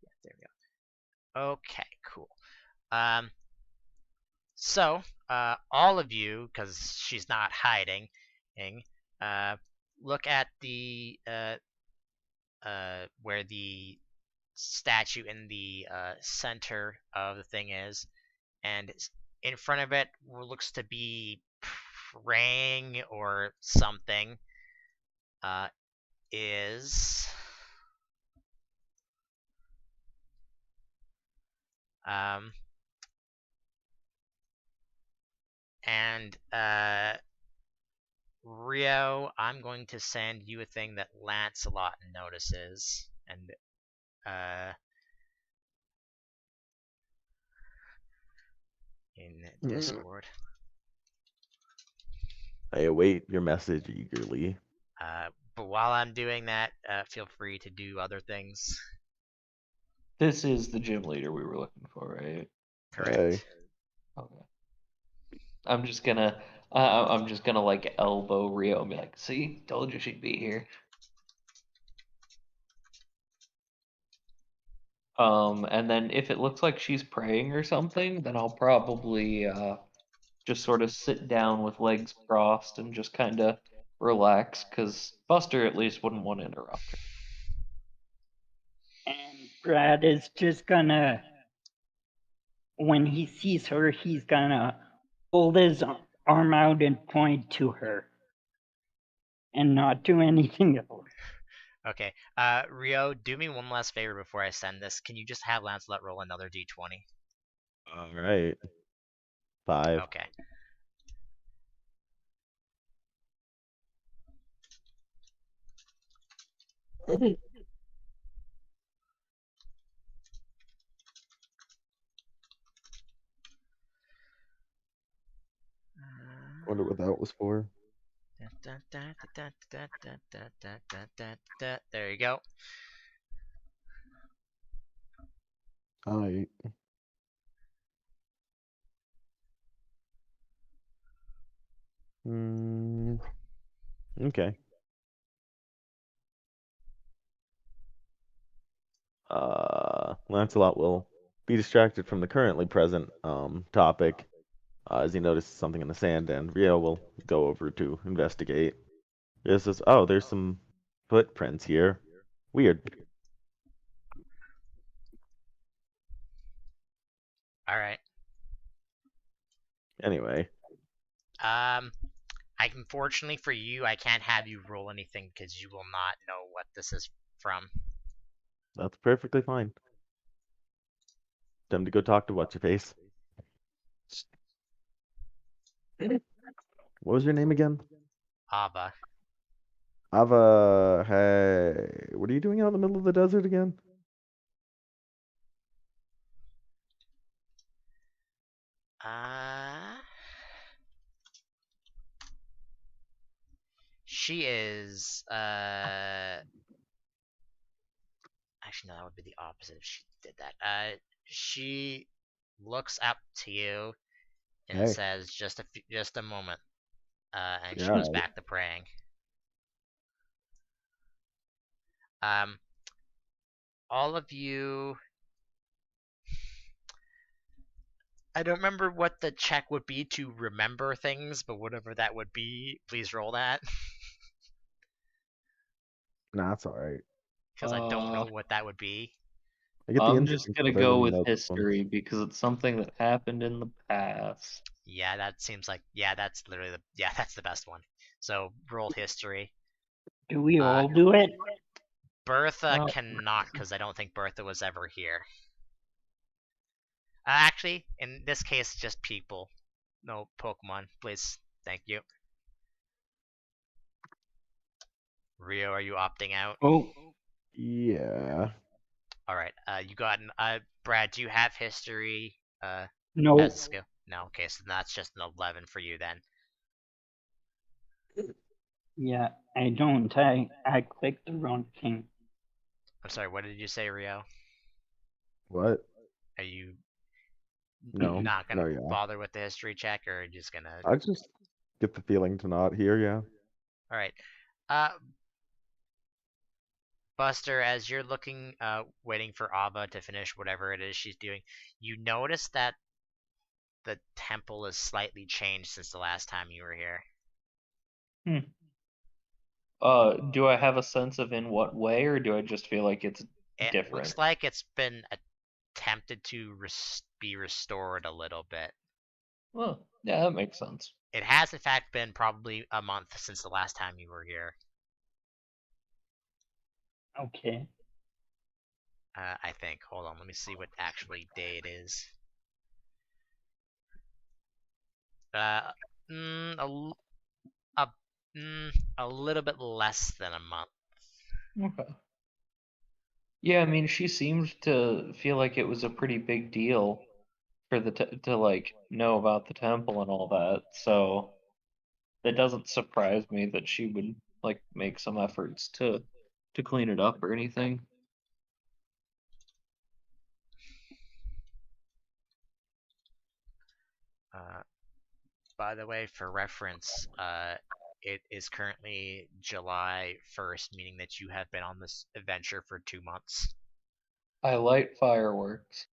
Yeah, there we go. Okay, cool. So, all of you, because she's not hiding, look at the where the statue in the center of the thing is, and in front of it looks to be praying or something. Is and Rio, I'm going to send you a thing that Lancelot notices, and in Discord. I await your message eagerly. But while I'm doing that, feel free to do other things. This is the gym leader we were looking for, right? Correct. Hey. Okay. I'm just gonna like elbow Rio and be like, "See, told you she'd be here." And then if it looks like she's praying or something, then I'll probably just sort of sit down with legs crossed and just kind of relax, because Buster at least wouldn't want to interrupt her. And Brad is just gonna, when he sees her, he's gonna hold his arm out and point to her and not do anything else. Okay. Rio, do me one last favor before I send this. Can you just have Lancelot roll another d20? All right. 5. Okay. Wonder what that was for. There you go. Alright. Okay. Lancelot will be distracted from the currently present topic as he notices something in the sand, and Rio will go over to investigate. Rio says, "Oh, there's some footprints here. Weird." All right. Anyway, Unfortunately for you, I can't have you roll anything because you will not know what this is from. that's perfectly fine. Time to go talk to what's your face. What was your name again? Ava. Ava. Hey, what are you doing out in the middle of the desert again? She is actually, no, that would be the opposite if she did that. She looks up to you and Hey. says, "Just a moment," and she Yeah. goes back to praying. All of you. I don't remember what the check would be to remember things, but whatever that would be, please roll that. Nah, it's alright. Because I don't know what that would be. I get the I'm just instinct, gonna but I go didn't with know this one. history because it's something that happened in the past. Yeah, that seems like, yeah, that's literally that's the best one. So roll history. Do we all do it? Bertha Oh. cannot, because I don't think Bertha was ever here. Actually, in this case, just people. No Pokemon, please. Thank you. Rio, are you opting out? Oh, Yeah. All right. You got Brad. Do you have history? no. As a skill? No. Okay, so that's just an 11 for you then. Yeah, I don't. I clicked the wrong thing. I'm sorry, what did you say, Rio? What? Are you No. not gonna No, yeah. bother with the history check, or are you just gonna? I just get the feeling to not hear, yeah. All right. Uh, Buster, as you're looking, waiting for Ava to finish whatever it is she's doing, you notice that the temple is slightly changed since the last time you were here. Do I have a sense of in what way, or do I just feel like it's It different? looks like it's been attempted to be restored a little bit. Well, yeah, that makes sense. It has, in fact, been probably a month since the last time you were here. Okay. I think. Hold on, let me see what actually day it is. Uh, mm, a, l- a, a little bit less than a month. Okay. Yeah, I mean, she seemed to feel like it was a pretty big deal for the to like know about the temple and all that. So it doesn't surprise me that she would like make some efforts to clean it up or anything. Uh, by the way, for reference, it is currently July 1st, meaning that you have been on this adventure for 2 months. I light fireworks.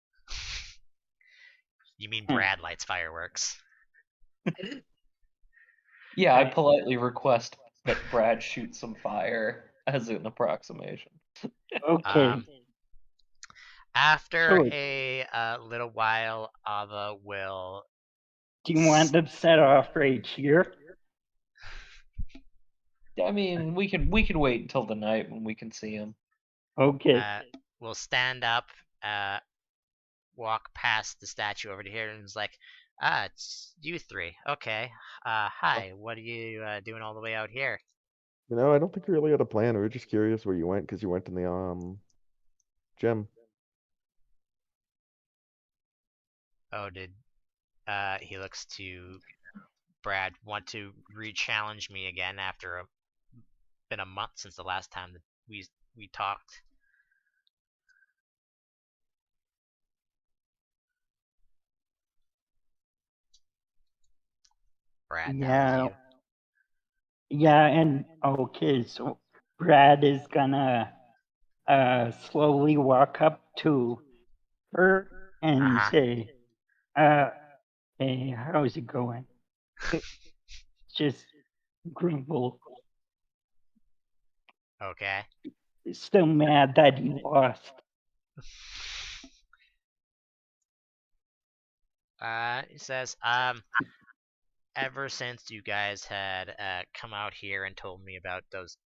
You mean Hmm. Brad lights fireworks? Yeah, I politely request that Brad shoot some fire as an approximation. Okay. After So, a little while, Ava will. do you want them set off right here? I mean, we could wait until the night when we can see him. Okay. Will stand up, walk past the statue over to here, and is like, it's you three. Okay. Hi. What are you doing all the way out here? You know, I don't think we really had a plan. We were just curious where you went because you went in the gym. Oh, did he looks to Brad want to re-challenge me again after been a month since the last time that we talked? Brad, that was Yeah. you. Yeah, and okay, so Brad is gonna slowly walk up to her and Uh-huh. say, hey, how's it going? Just grumble. Okay. Still mad that he lost. He says, ever since you guys had come out here and told me about those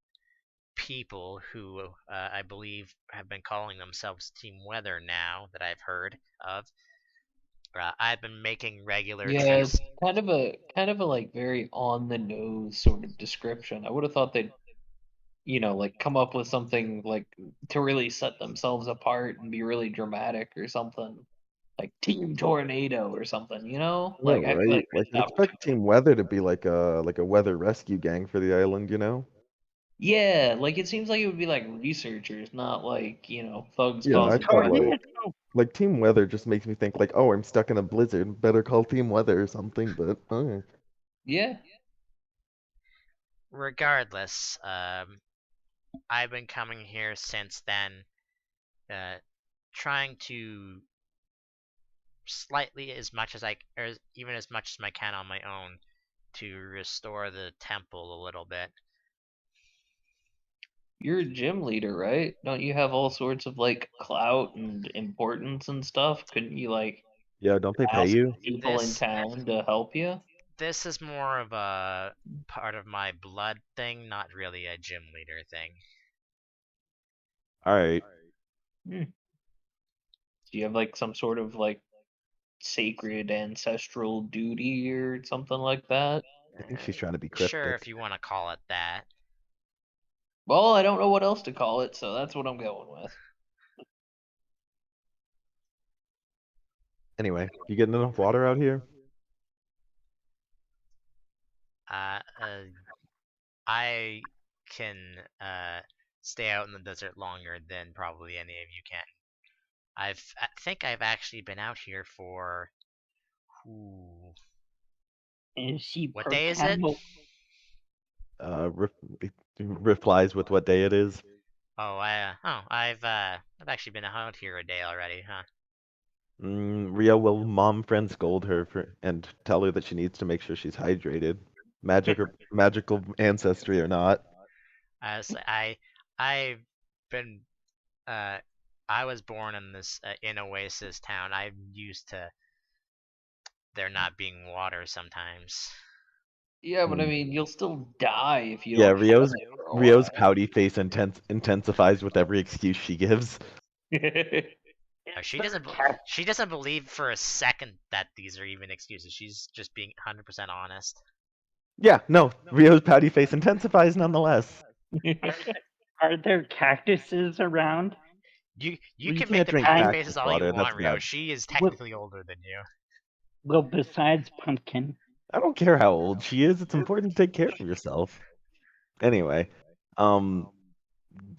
people who I believe have been calling themselves Team Weather now that I've heard of, I've been making regular Yeah, trips. it's kind of a like very on the nose sort of description. I would have thought they'd, like come up with something like to really set themselves apart and be really dramatic or something. Like Team Tornado or something, you know? Yeah, Like I feel right. like Like missed you'd expect opportunity. Team Weather to be like a weather rescue gang for the island, you know? Yeah, like it seems like it would be like researchers, not like, thugs Yeah, I causing thought trouble. Tornado! like Team Weather just makes me think like, oh, I'm stuck in a blizzard. Better call Team Weather or something. But Yeah. Regardless, I've been coming here since then, trying to slightly as much as or even as much as I can on my own to restore the temple a little bit. You're a gym leader, right? Don't you have all sorts of like clout and importance and stuff? Couldn't you like yeah, don't they pay ask you? people in This town to help you? this is more of a part of my blood thing, not really a gym leader thing. All right. Hmm. Do you have like some sort of like sacred ancestral duty or something like that? I think she's trying to be Sure, cryptic. if you want to call it that. Well, I don't know what else to call it, so that's what I'm going with. Anyway, you getting enough water out here? Uh, uh I can stay out in the desert longer than probably any of you can. I think I've actually been out here for ooh, Is she what day is it? portable? Re- replies with what day it is. I've actually been out here a day already, huh? Rio will mom friend scold her and tell her that she needs to make sure she's hydrated. Magical ancestry or not. I've been uh I was born in this in Oasis Town. I'm used to there not being water sometimes. Yeah, but I Hmm. mean, you'll still die if you Yeah, don't have it for a Rio's while. pouty face intensifies with every excuse she gives. Is She there doesn't cat? she doesn't believe for a second that these are even excuses. She's just being 100% honest. Yeah, no, Rio's pouty face intensifies nonetheless. Are there cactuses around? You Well, you can make can't the drink pouty I'm cactus faces all you water. That's want, Rio. bad. She is well, technically older than you. well, besides pumpkin. I don't care how old she is. It's important to take care of yourself. Anyway, um,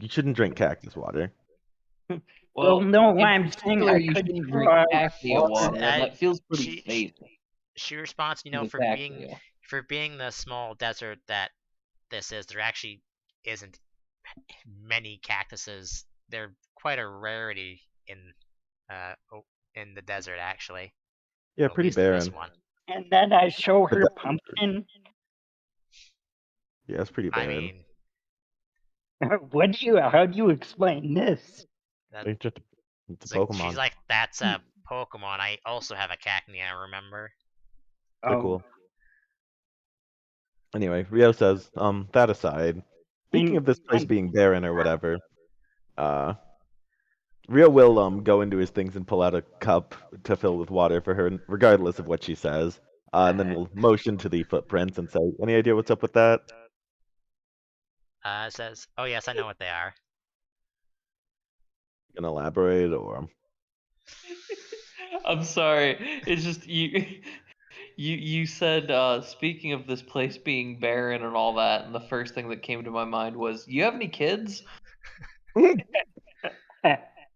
you shouldn't drink cactus water. Well, Well, no, in I'm saying particular, I you could shouldn't drink try cacnea water. water. That feels pretty She, she safe she responds, with cacnea. for being the small desert that this is, there actually isn't many cactuses. They're quite a rarity in the desert actually, Yeah, at pretty least in this barren. one. And then I show The her desert. pumpkin. Yeah, it's pretty I barren. mean, How do you explain this? that It's a she's Pokemon. like, that's a Pokemon. I also have a cacnea, remember? They're Oh, cool. Anyway, Rio says, that aside, speaking I'm, of this place I'm, being barren or whatever, uh, Rio will go into his things and pull out a cup to fill with water for her, regardless of what she says. And then we'll motion to the footprints and say, any idea what's up with that? Says, oh yes, I know what they are. Gonna elaborate or I'm sorry. It's just you. You said speaking of this place being barren and all that, and the first thing that came to my mind was, "You have any kids?"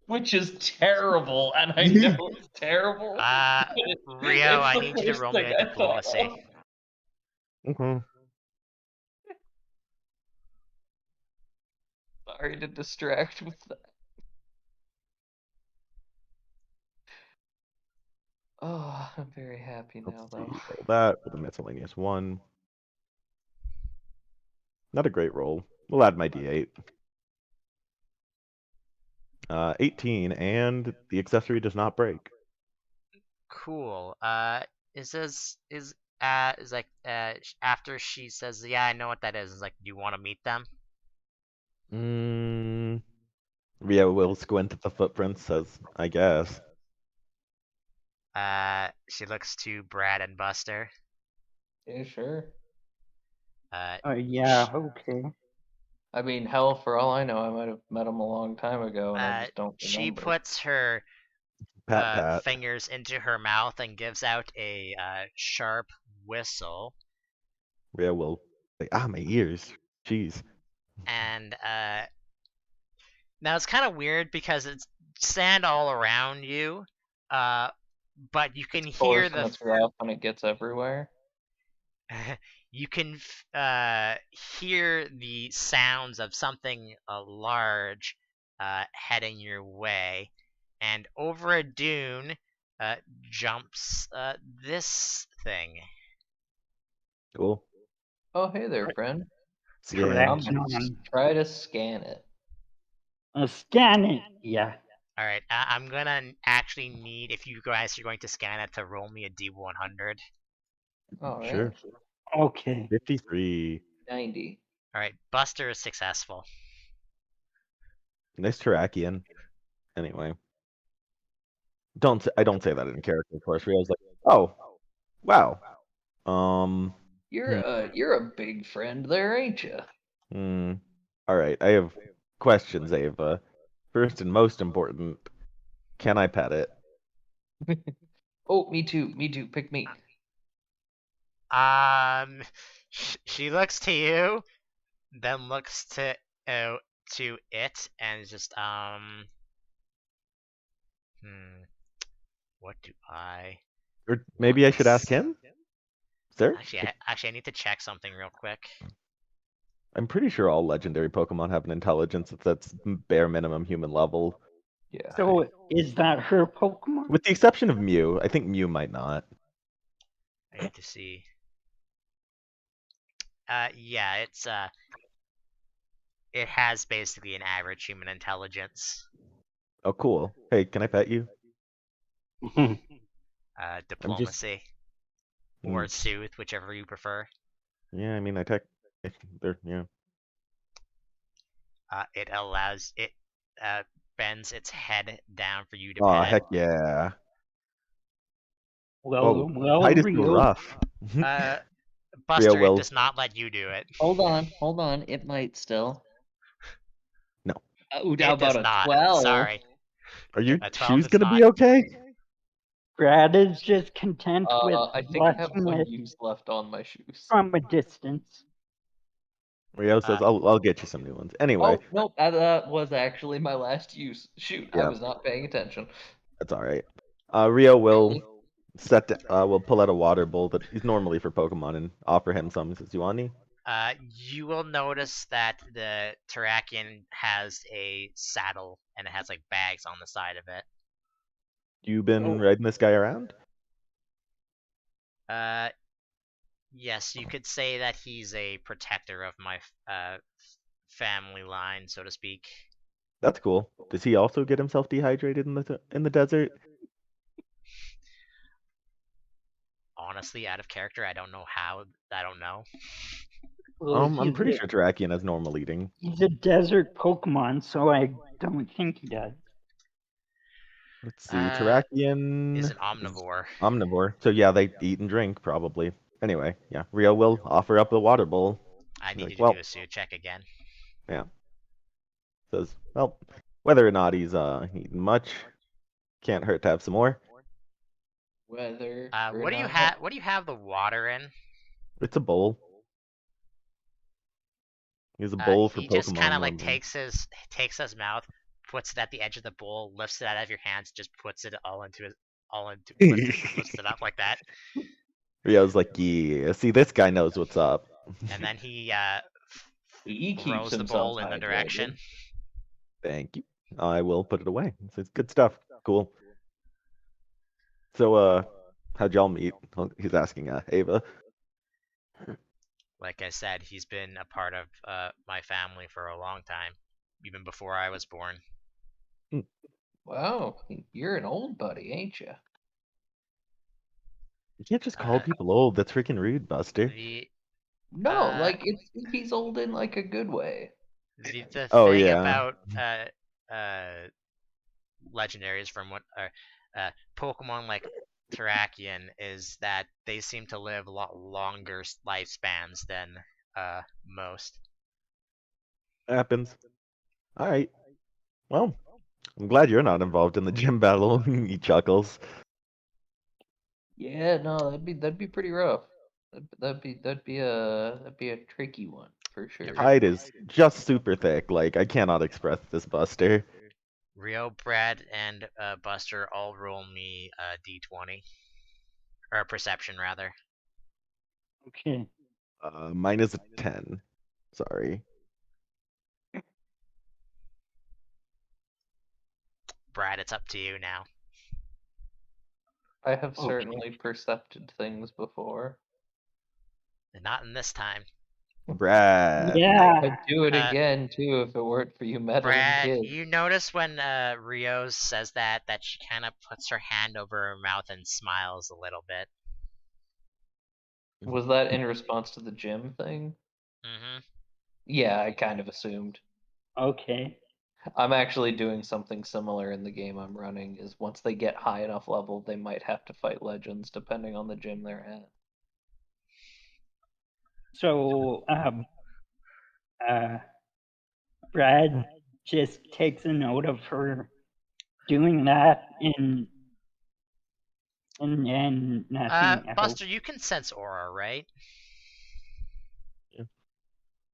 Which is terrible, and I know it's terrible. But Rio, it's I the need you to first roll me thing a I thought diplomacy. of. Mhm. Sorry to distract with that. Oh, I'm very happy now, Let's though. see, roll that with a miscellaneous one. Not a great roll. We'll add my d8. 18, and the accessory does not break. Cool. It says is like after she says, yeah, I know what that is. It's like, do you want to meet them? Mm, Rio will squint at the footprints, says, I guess. She looks to Brad and Buster. Yeah, sure. yeah, okay. I mean, hell, for all I know, I might have met him a long time ago, and I just don't She remember. puts her Pat, pat. fingers into her mouth and gives out a sharp whistle. Rio will say, my ears. Jeez. And now it's kind of weird because it's sand all around you, uh, but you can It's hear coarse the and it's rough and it gets everywhere. you can hear the sounds of something large heading your way, and over a dune jumps this thing. Cool. Oh, hey there, friend. Scan. I'm Correct gonna on. try to scan it. Scan it. Yeah. All right, I'm gonna actually need, if you guys are going to scan it, to roll me a D100. All right. Sure. Okay. 53. 90. All right, Buster is successful. Nice Terrakian. Anyway. I don't say that in character, of course. Rio's like, oh, wow. Um, You're a big friend there, ain't you? All right, I have questions, Ava. First and most important, can I pet it? Oh, me too. Me too. Pick me. She looks to you, then looks to it and just what do I Or maybe I want to should ask him? Sir? Actually, I need to check something real quick. I'm pretty sure all legendary Pokemon have an intelligence that's bare minimum human level. Yeah. So is that her Pokemon? With the exception of Mew. I think Mew might not. I need to see. Yeah, it has basically an average human intelligence. Oh, cool. Hey, can I pet you? I'm just... Diplomacy. Or soothe, whichever you prefer. Yeah, I mean, yeah. It allows it bends its head down for you to Oh, pet heck yeah. Well, Height is too Rio. rough. it. Rio Buster, it will. does not let you do it. Hold on. It might still. No. Ooh, how It does about a not. 12? Sorry. Are your A 12 shoes does gonna not. be okay? Brad is just content with I think I have watching one it use left on my shoes. from a distance. Rio says, I'll get you some new ones. Anyway. Oh, nope, that was actually my last use. Shoot, I Yeah. was not paying attention. That's alright. Rio will will pull out a water bowl that is normally for Pokemon and offer him some. He says, you want any? You will notice that the Terrakion has a saddle and it has like bags on the side of it. You been riding this guy around? Yes, you could say that he's a protector of my family line, so to speak. That's cool. Does he also get himself dehydrated in the desert? Honestly, out of character, I don't know how. I don't know. Well, I'm pretty sure Terrakion has normal eating. he's a desert Pokemon, so I don't think he does. Let's see. Terrakion is an omnivore. Omnivore. So yeah, they eat and drink probably. Anyway, yeah, Rio will offer up the water bowl. I need Like, you to well, do a suit check again. yeah. Says, well, whether or not he's eaten much, can't hurt to have some more. Whether What do you have? What do you have the water in? It's a bowl. He's a bowl for He just kind Pokemon of like normally. takes his mouth, puts it at the edge of the bowl, lifts it out of your hands, just puts it lifts it up like that, Rio's like, yeah, see, this guy knows what's up. and then he he keeps throws the himself bowl in the hydrated. direction. Thank you. I will put it away. It's good stuff. Cool. So, how'd y'all meet? He's asking Ava. Like I said, he's been a part of my family for a long time, even before I was born. Wow, you're an old buddy, ain't you? You can't just call people old. That's freaking rude, Buster. No, like he's old in like a good way. The Oh, thing yeah. about legendaries from what Pokemon like Terrakion is that they seem to live a lot longer lifespans than most. Happens. All right. Well, I'm glad you're not involved in the gym battle. He chuckles. Yeah, no, that'd be pretty rough. That'd be a tricky one for sure. Your hide is just super thick. Like, I cannot express this, Buster. Rio, Brad, and Buster all roll me D20. Or perception, rather. Okay. Mine is a 10. Sorry. Brad, it's up to you now. I have certainly percepted things before. Not in this time. Brad. Yeah. I'd do it again too if it weren't for you meddling Brad, kids. you notice when Rio says that she kind of puts her hand over her mouth and smiles a little bit. Was that in response to the gym thing? Mm-hmm. Yeah, I kind of assumed. Okay. I'm actually doing something similar in the game I'm running. Is once they get high enough level, they might have to fight legends depending on the gym they're at. So, Brad just takes a note of her doing that and nothing else. Buster, you can sense aura, right? Yeah.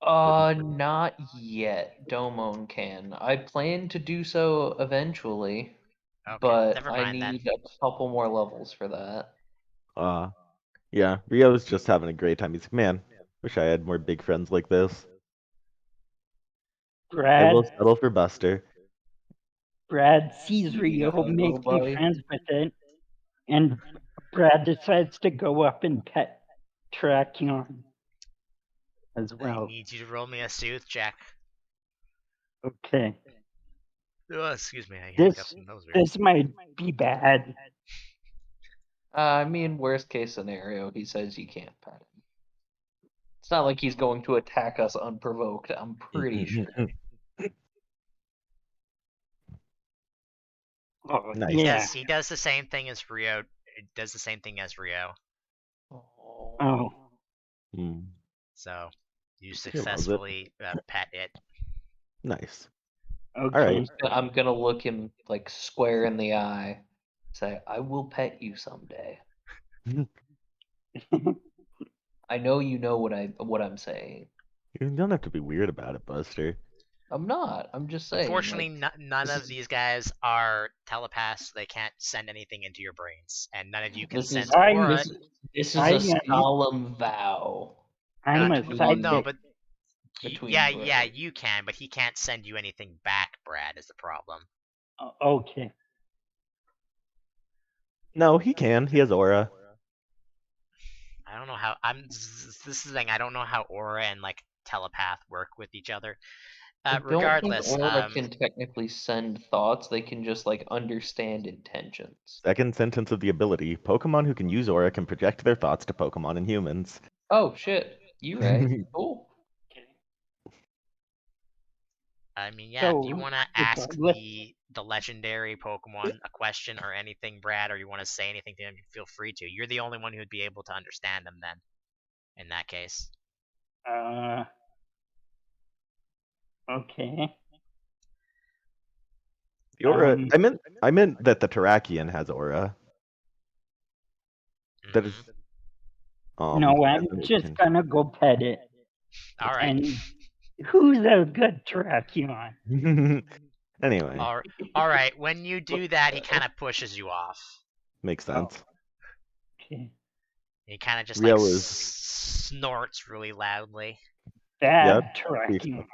Not yet. Domon can. I plan to do so eventually, Okay, but never I mind then. need a couple more levels for that. Yeah, Rio's just having a great time. He's like, man, wish I had more big friends like this. I will Brad, settle for Buster. Brad sees Yeah, Rio little making buddy. friends with it, and Brad decides to go up and pet Terrakion as I well. need you to roll me a soothe check. Okay. Oh, excuse me, I This hiccuped and that was weird. this might be bad. I mean, worst case scenario, he says you can't pet him. It's not like he's going to attack us unprovoked. I'm pretty sure. Oh, Nice. yeah. He does the same thing as Rio. It does the same thing as Rio. Oh, Hmm. So you loves it. successfully pet it. Nice. okay. Alright. I'm gonna look him like square in the eye, say, "I will pet you someday." I know you know what I'm saying. You don't have to be weird about it, Buster. I'm not. I'm just saying. Unfortunately, none this of is- these guys are telepaths. So they can't send anything into your brains, and none of you can This is sense I'm- aura. this is I a am- solemn vow. I'm a Well, no, sidekick. but Between yeah, brothers. you can, but he can't send you anything back. Brad is the problem. Okay. No, he can. He has aura. I don't know how. This is the thing. I don't know how aura and like telepath work with each other. I don't Regardless, think aura can technically send thoughts. They can just like understand intentions. Second sentence of the ability. Pokemon who can use aura can project their thoughts to Pokemon and humans. Oh shit! You right? Cool. I mean, yeah. If you So, want to ask regardless, the legendary Pokemon a question or anything, Brad, or you want to say anything to him, feel free to. You're the only one who would be able to understand them then. In that case, okay. The aura. I meant that the Terrakion has aura. That is. No, I'm just gonna go pet it. All right. And who's a good Terrakion? Anyway, All right. When you do that, he kind of pushes you off. makes sense. Okay. He kind of just Rio like is- snorts really loudly. Bad Yep. Terrakion.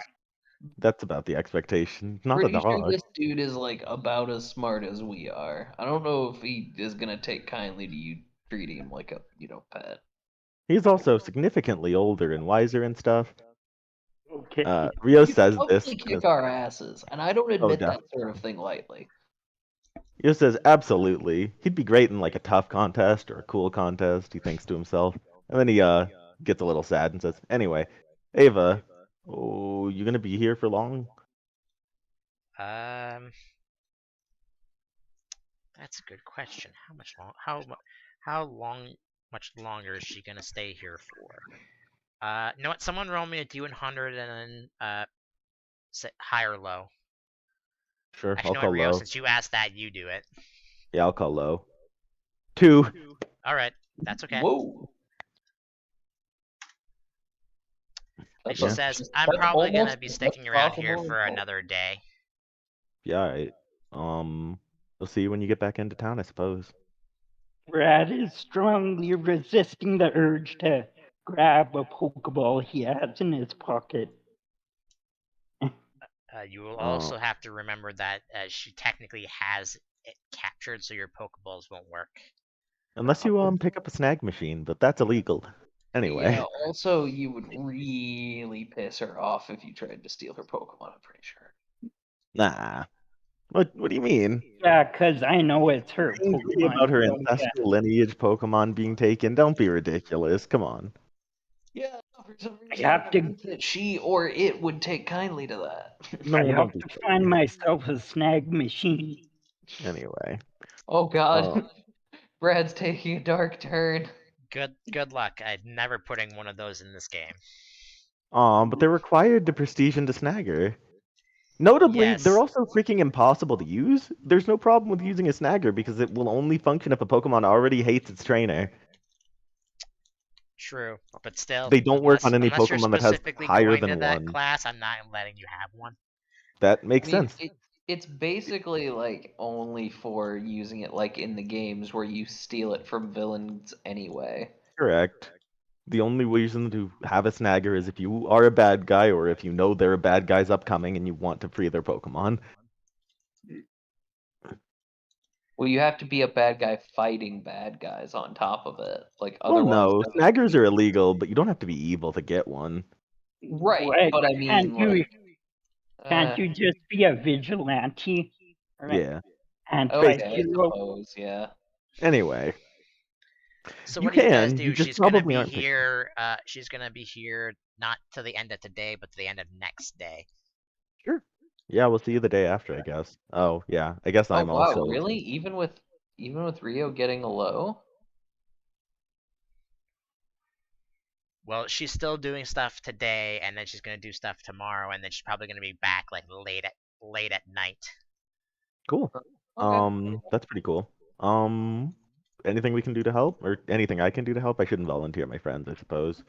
That's about the expectation. Not a Pretty sure dog. this dude is like about as smart as we are. I don't know if he is gonna take kindly to you treating him like a pet. He's also significantly older and wiser and stuff. Okay. Rio You says probably this. kick our asses, and I don't admit that definitely. sort of thing lightly. Rio says absolutely. He'd be great in like a tough contest or a cool contest. He thinks to himself, and then he gets a little sad and says, "Anyway, Ava, oh, you gonna be here for long?" That's a good question. Much longer is she gonna stay here for? You know what? Someone roll me a D100 and then say high or low. Sure, Actually, I'll no, call Rio, low. since you asked that, you do it. Yeah, I'll call low. 2. All right, that's okay. Whoa. She says, "I'm probably gonna be sticking around here for another day." Yeah, alright. We'll see you when you get back into town, I suppose. Brad is strongly resisting the urge to grab a Pokeball he has in his pocket. You will also have to remember that she technically has it captured, so your Pokeballs won't work. Unless you pick up a snag machine, but that's illegal. Anyway. Yeah, also, you would really piss her off if you tried to steal her Pokemon, I'm pretty sure. Nah. What do you mean? Yeah, because I know it's her Angry Pokemon. about her so ancestral lineage Pokemon being taken? Don't be ridiculous. Come on. Yeah, for some I reason, have to, think that she or it would take kindly to that. No, I don't have be to silly. find myself a snag machine. Anyway. Oh god, Brad's taking a dark turn. Good luck. I'm never putting one of those in this game. But they're required to prestige into Snagger. Notably, Yes. they're also freaking impossible to use. There's no problem with using a Snagger because it will only function if a Pokemon already hates its trainer. True, but still, They don't work on any unless you're Pokemon that has specifically higher going to than that 1. class, I'm not letting you have one. That I makes mean, sense. it's basically like only for using it like in the games where you steal it from villains anyway. Correct. The only reason to have a Snagger is if you are a bad guy or if you know there are bad guys upcoming and you want to free their Pokemon. Well, you have to be a bad guy fighting bad guys on top of it. Like Well, otherwise, no, nobody Snaggers can- are illegal, but you don't have to be evil to get one. right. What? But I mean, like, Can't you just be a vigilante? Right? Yeah. okay, I Anti-hero? suppose, yeah. Anyway, So you what do you guys can. You do? just She's gonna probably be aren't picking. here. She's gonna be here not to the end of today, but to the end of next day. Sure. Yeah, we'll see you the day after, I guess. Oh, yeah. I guess Oh I'm wow, also. really? Even with Rio getting a low? Well, she's still doing stuff today, and then she's gonna do stuff tomorrow, and then she's probably gonna be back like late at night. Cool. Okay. That's pretty cool. Anything we can do to help? Or anything I can do to help? I shouldn't volunteer my friends, I suppose.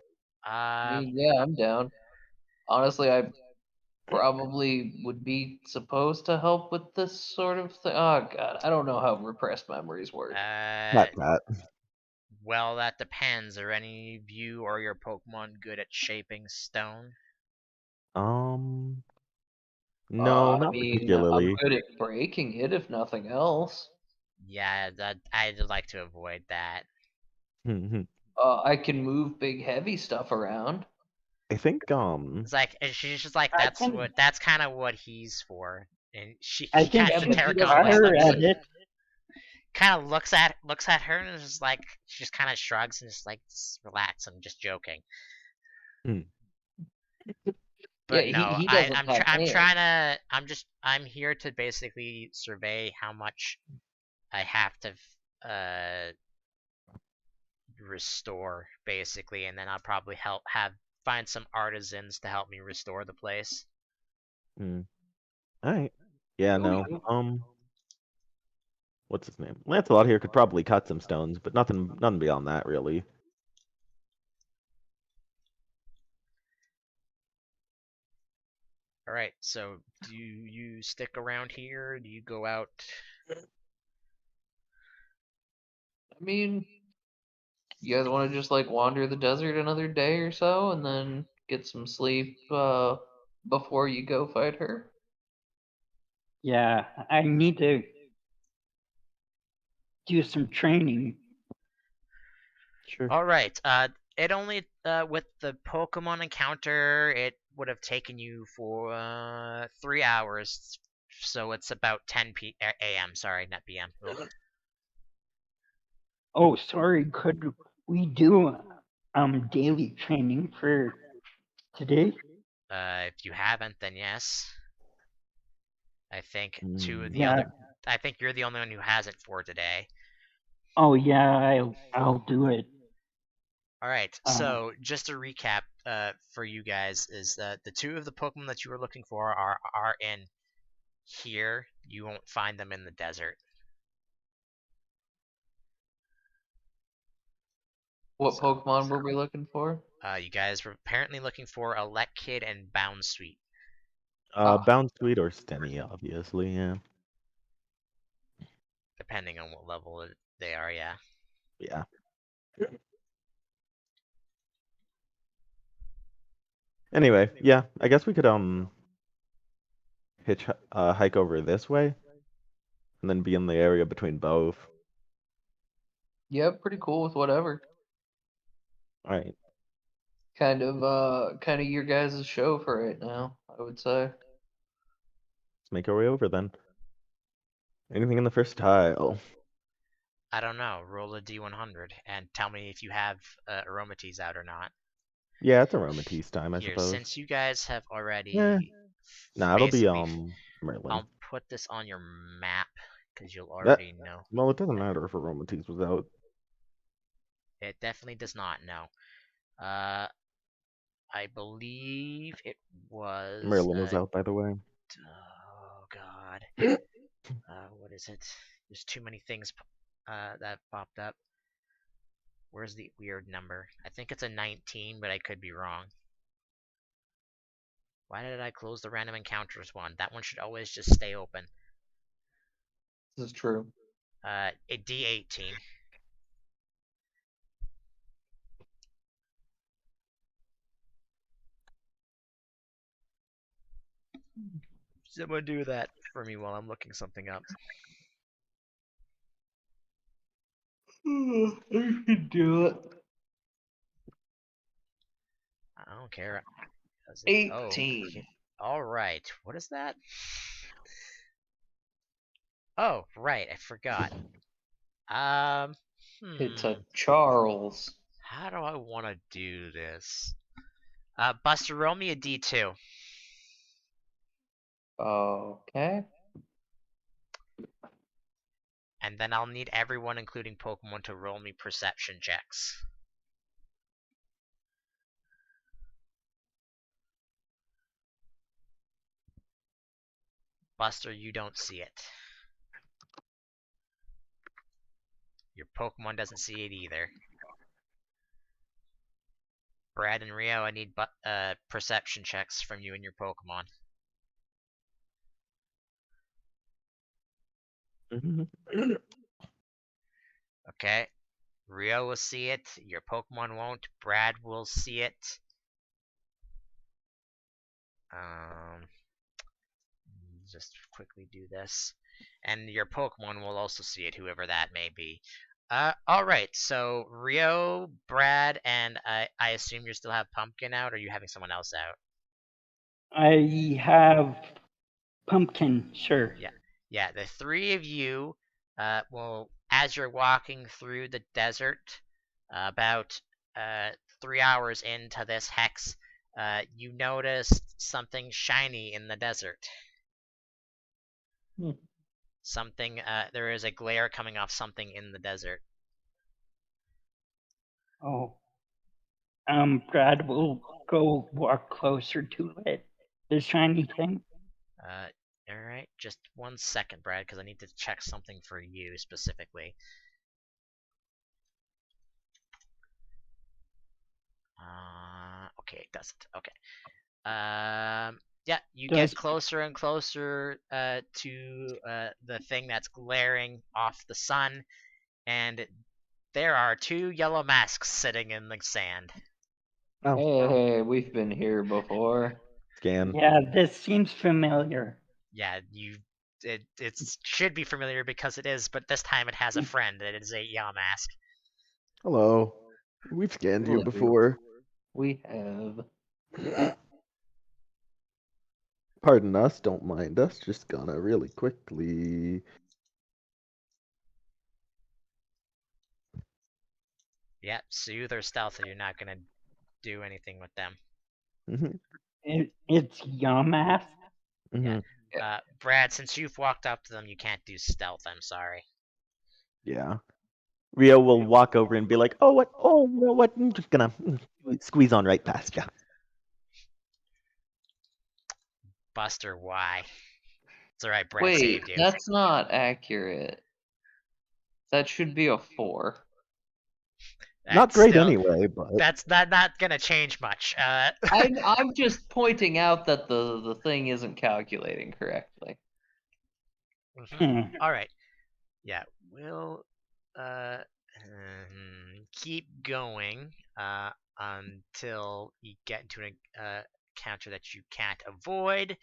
I Uh, mean, yeah, I'm down. Honestly, I probably would be supposed to help with this sort of thing. Oh god, I don't know how repressed memories work. uh, Pat Pat. well, that depends. Are any of you or your Pokemon good at shaping stone? Um, no, I not mean, I'm particularly. good at breaking it, if nothing else. Yeah, I'd like to avoid that. I can move big, heavy stuff around. I think, It's like and she's just like I can that's kind of what he's for, and I he can kind Yeah, and but he Terracon doesn't looks have fire at wood. it. kind of looks at her and is just like she just kind of shrugs and just like relax. I'm just joking. hmm, Yeah, But he no, he doesn't have I'm hands. trying to I'm here to basically survey how much I have to restore basically, and then I'll probably find some artisans to help me restore the place. hmm. All right. Yeah, no. Okay. What's his name? Lancelot here could probably cut some stones, but nothing beyond that, really. All right, so do you stick around here? Do you go out? I mean, you guys want to just like wander the desert another day or so, and then get some sleep before you go fight her? Yeah, I need to do some training. Sure. All right. It only with the Pokemon encounter, it would have taken you for 3 hours. So it's about 10 a.m. Sorry, not p.m. Ugh. Oh, sorry, could we do daily training for today? If you haven't, then yes. I think two of the Yeah. other. I think you're the only one who hasn't for today. Oh yeah, I'll do it. All right. Uh, So just to recap, for you guys, is that the two of the Pokemon that you were looking for are in here. You won't find them in the desert. What So, Pokemon were we looking for? you guys were apparently looking for a Let Kid and Bound Sweet, Ah, Bound Sweet or Steny, obviously, yeah. depending on what level they are. Yeah. Yeah. Anyway, yeah, I guess we could hike over this way and then be in the area between both. yeah, pretty cool with whatever. All right. Kind of your guys' show for right now, I would say. Let's make our way over then. Anything in the first tile? I don't know. Roll a d100 and tell me if you have Aromateas out or not. Yeah, it's Aromatisse time, I Here, suppose. since you guys have Yeah. already Nah, it'll be basically, Merlin. I'll put this on your map because you'll That already know. well, it doesn't matter if Aromatisse was out. It definitely does not know. Uh, I believe it was. Merlin was out, by the way. Oh God. What is it? There's too many things that popped up. Where's the weird number? I think it's a 19, but I could be wrong. Why did I close the random encounters one? That one should always just stay open. This is true. A D18. Someone do that for me while I'm looking something up. I can do it. I don't care. 18. Okay. All right. What is that? Oh, right. I forgot. Um. It's Hmm. a Charles. How do I want to do this? Buster, roll me a D2. Okay. And then I'll need everyone, including Pokemon, to roll me perception checks. Buster, you don't see it. Your Pokemon doesn't see it either. Brad and Rio, I need perception checks from you and your Pokemon. Okay. Rio will see it. Your Pokemon won't. Brad will see it. Just quickly do this. And your Pokemon will also see it, whoever that may be. Alright, so Rio, Brad, and I assume you still have Pumpkin out, or are you having someone else out? I have pumpkin, sure. Yeah, the three of you, well, as you're walking through the desert, about 3 hours into this hex, you noticed something shiny in the desert. Hmm. Something, there is a glare coming off something in the desert. Oh. Brad will go walk closer to it. The shiny thing. Alright, just 1 second, Brad, because I need to check something for you specifically. Okay, it doesn't. Okay. Yeah, you get closer and closer to the thing that's glaring off the sun, and there are 2 yellow masks sitting in the sand. Oh, Hey, we've been here before. scan. Yeah, this seems familiar. Yeah, it should be familiar because it is, but this time it has a friend. It is a Yamask. Hello. We've scanned you Hello. before. We have. Pardon us, don't mind us. Just gonna really quickly. Yeah, soothe or stealth, or you're not gonna do anything with them. It's Yamask. Yeah. Brad, since you've walked up to them, you can't do stealth. I'm sorry. Yeah. Rio will walk over and be like, "Oh, what? Oh, you know what? I'm just gonna squeeze on right past you." Buster, why? It's alright, Brad Wait, saved you. that's not accurate. That should be a 4. Not That's great still, anyway, but that's not gonna change much. I'm just pointing out that the thing isn't calculating correctly. Alright. Yeah, we'll keep going until you get into an counter that you can't avoid.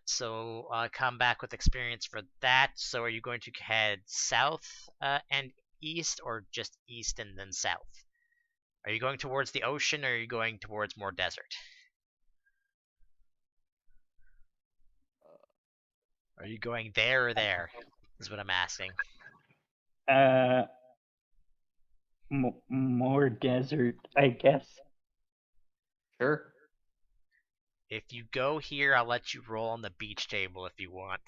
So I'll come back with experience for that. So are you going to head south and east, or just east and then south? Are you going towards the ocean, or are you going towards more desert? Are you going there or there? Is what I'm asking. More desert, I guess. Sure. If you go here, I'll let you roll on the beach table if you want.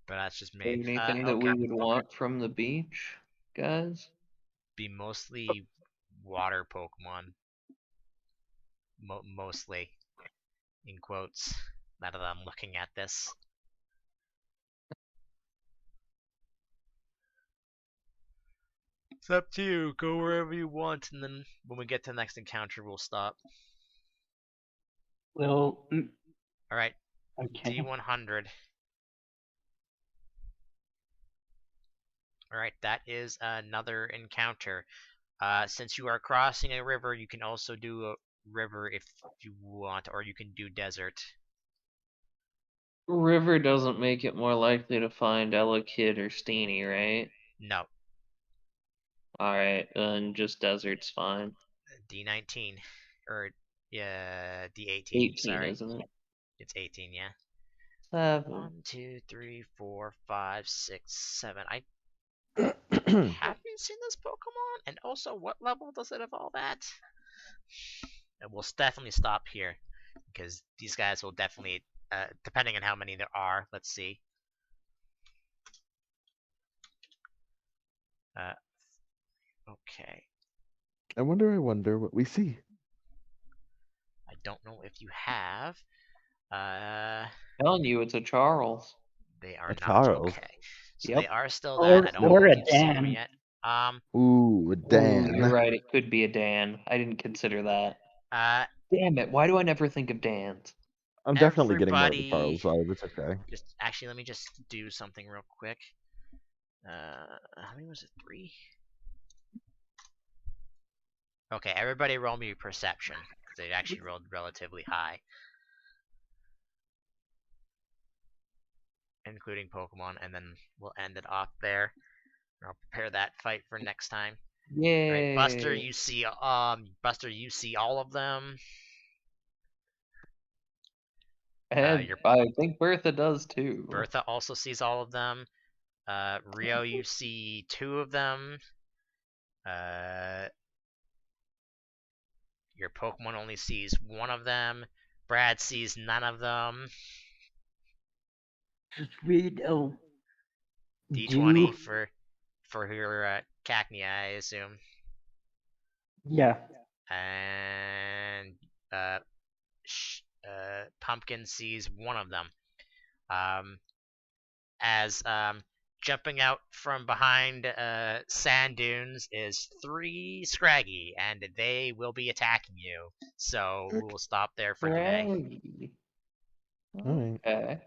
But that's just me. Anything that we would want from the beach, guys? Be mostly water Pokemon. Mostly, in quotes. Now that I'm looking at this. It's up to you. Go wherever you want, and then when we get to the next encounter, we'll stop. Well, All right, okay. D100. All right, that is another encounter. Since you are crossing a river, you can also do a river if you want, or you can do desert. River doesn't make it more likely to find Ella Kid or Steenie, right? No, Alright, then just desert's fine. D19, or yeah, D18. 18, Sorry, isn't it? it's 18. Yeah. 7. 1, 2, 3, 4, 5, 6, 7. I haven't seen this Pokemon, and also, what level does it evolve at? And we'll definitely stop here because these guys will definitely, depending on how many there are. Let's see. Okay. I wonder what we see. I don't know if you have. Uh, Telling you, it's a Charles. they are A not Charles. okay. So Yep. they are still Or that. I don't know or if a you've seen them Dan. yet. Ooh, a Ooh, you're Dan. right, it could be a Dan. I didn't consider that. Uh, Damn it, why do I never think of Dans? I'm definitely getting more of the everybody. Charles vibe. It's okay. Just actually, let me just do something real quick. How many was it? 3. Okay, everybody roll me perception because they actually rolled relatively high, including Pokemon, and then we'll end it off there. I'll prepare that fight for next time. All right, Buster, Yay. you see you see all of them. And Your I think Bertha does too. Bertha also sees all of them. Rio, you see 2 of them. Your Pokemon only sees 1 of them. Brad sees none of them. Just read D20 do for your Cacnea, I assume. yeah. And Pumpkin sees 1 of them. As jumping out from behind sand dunes is 3 Scraggy, and they will be attacking you. So we will stop there for today. Scraggy. All right. Okay.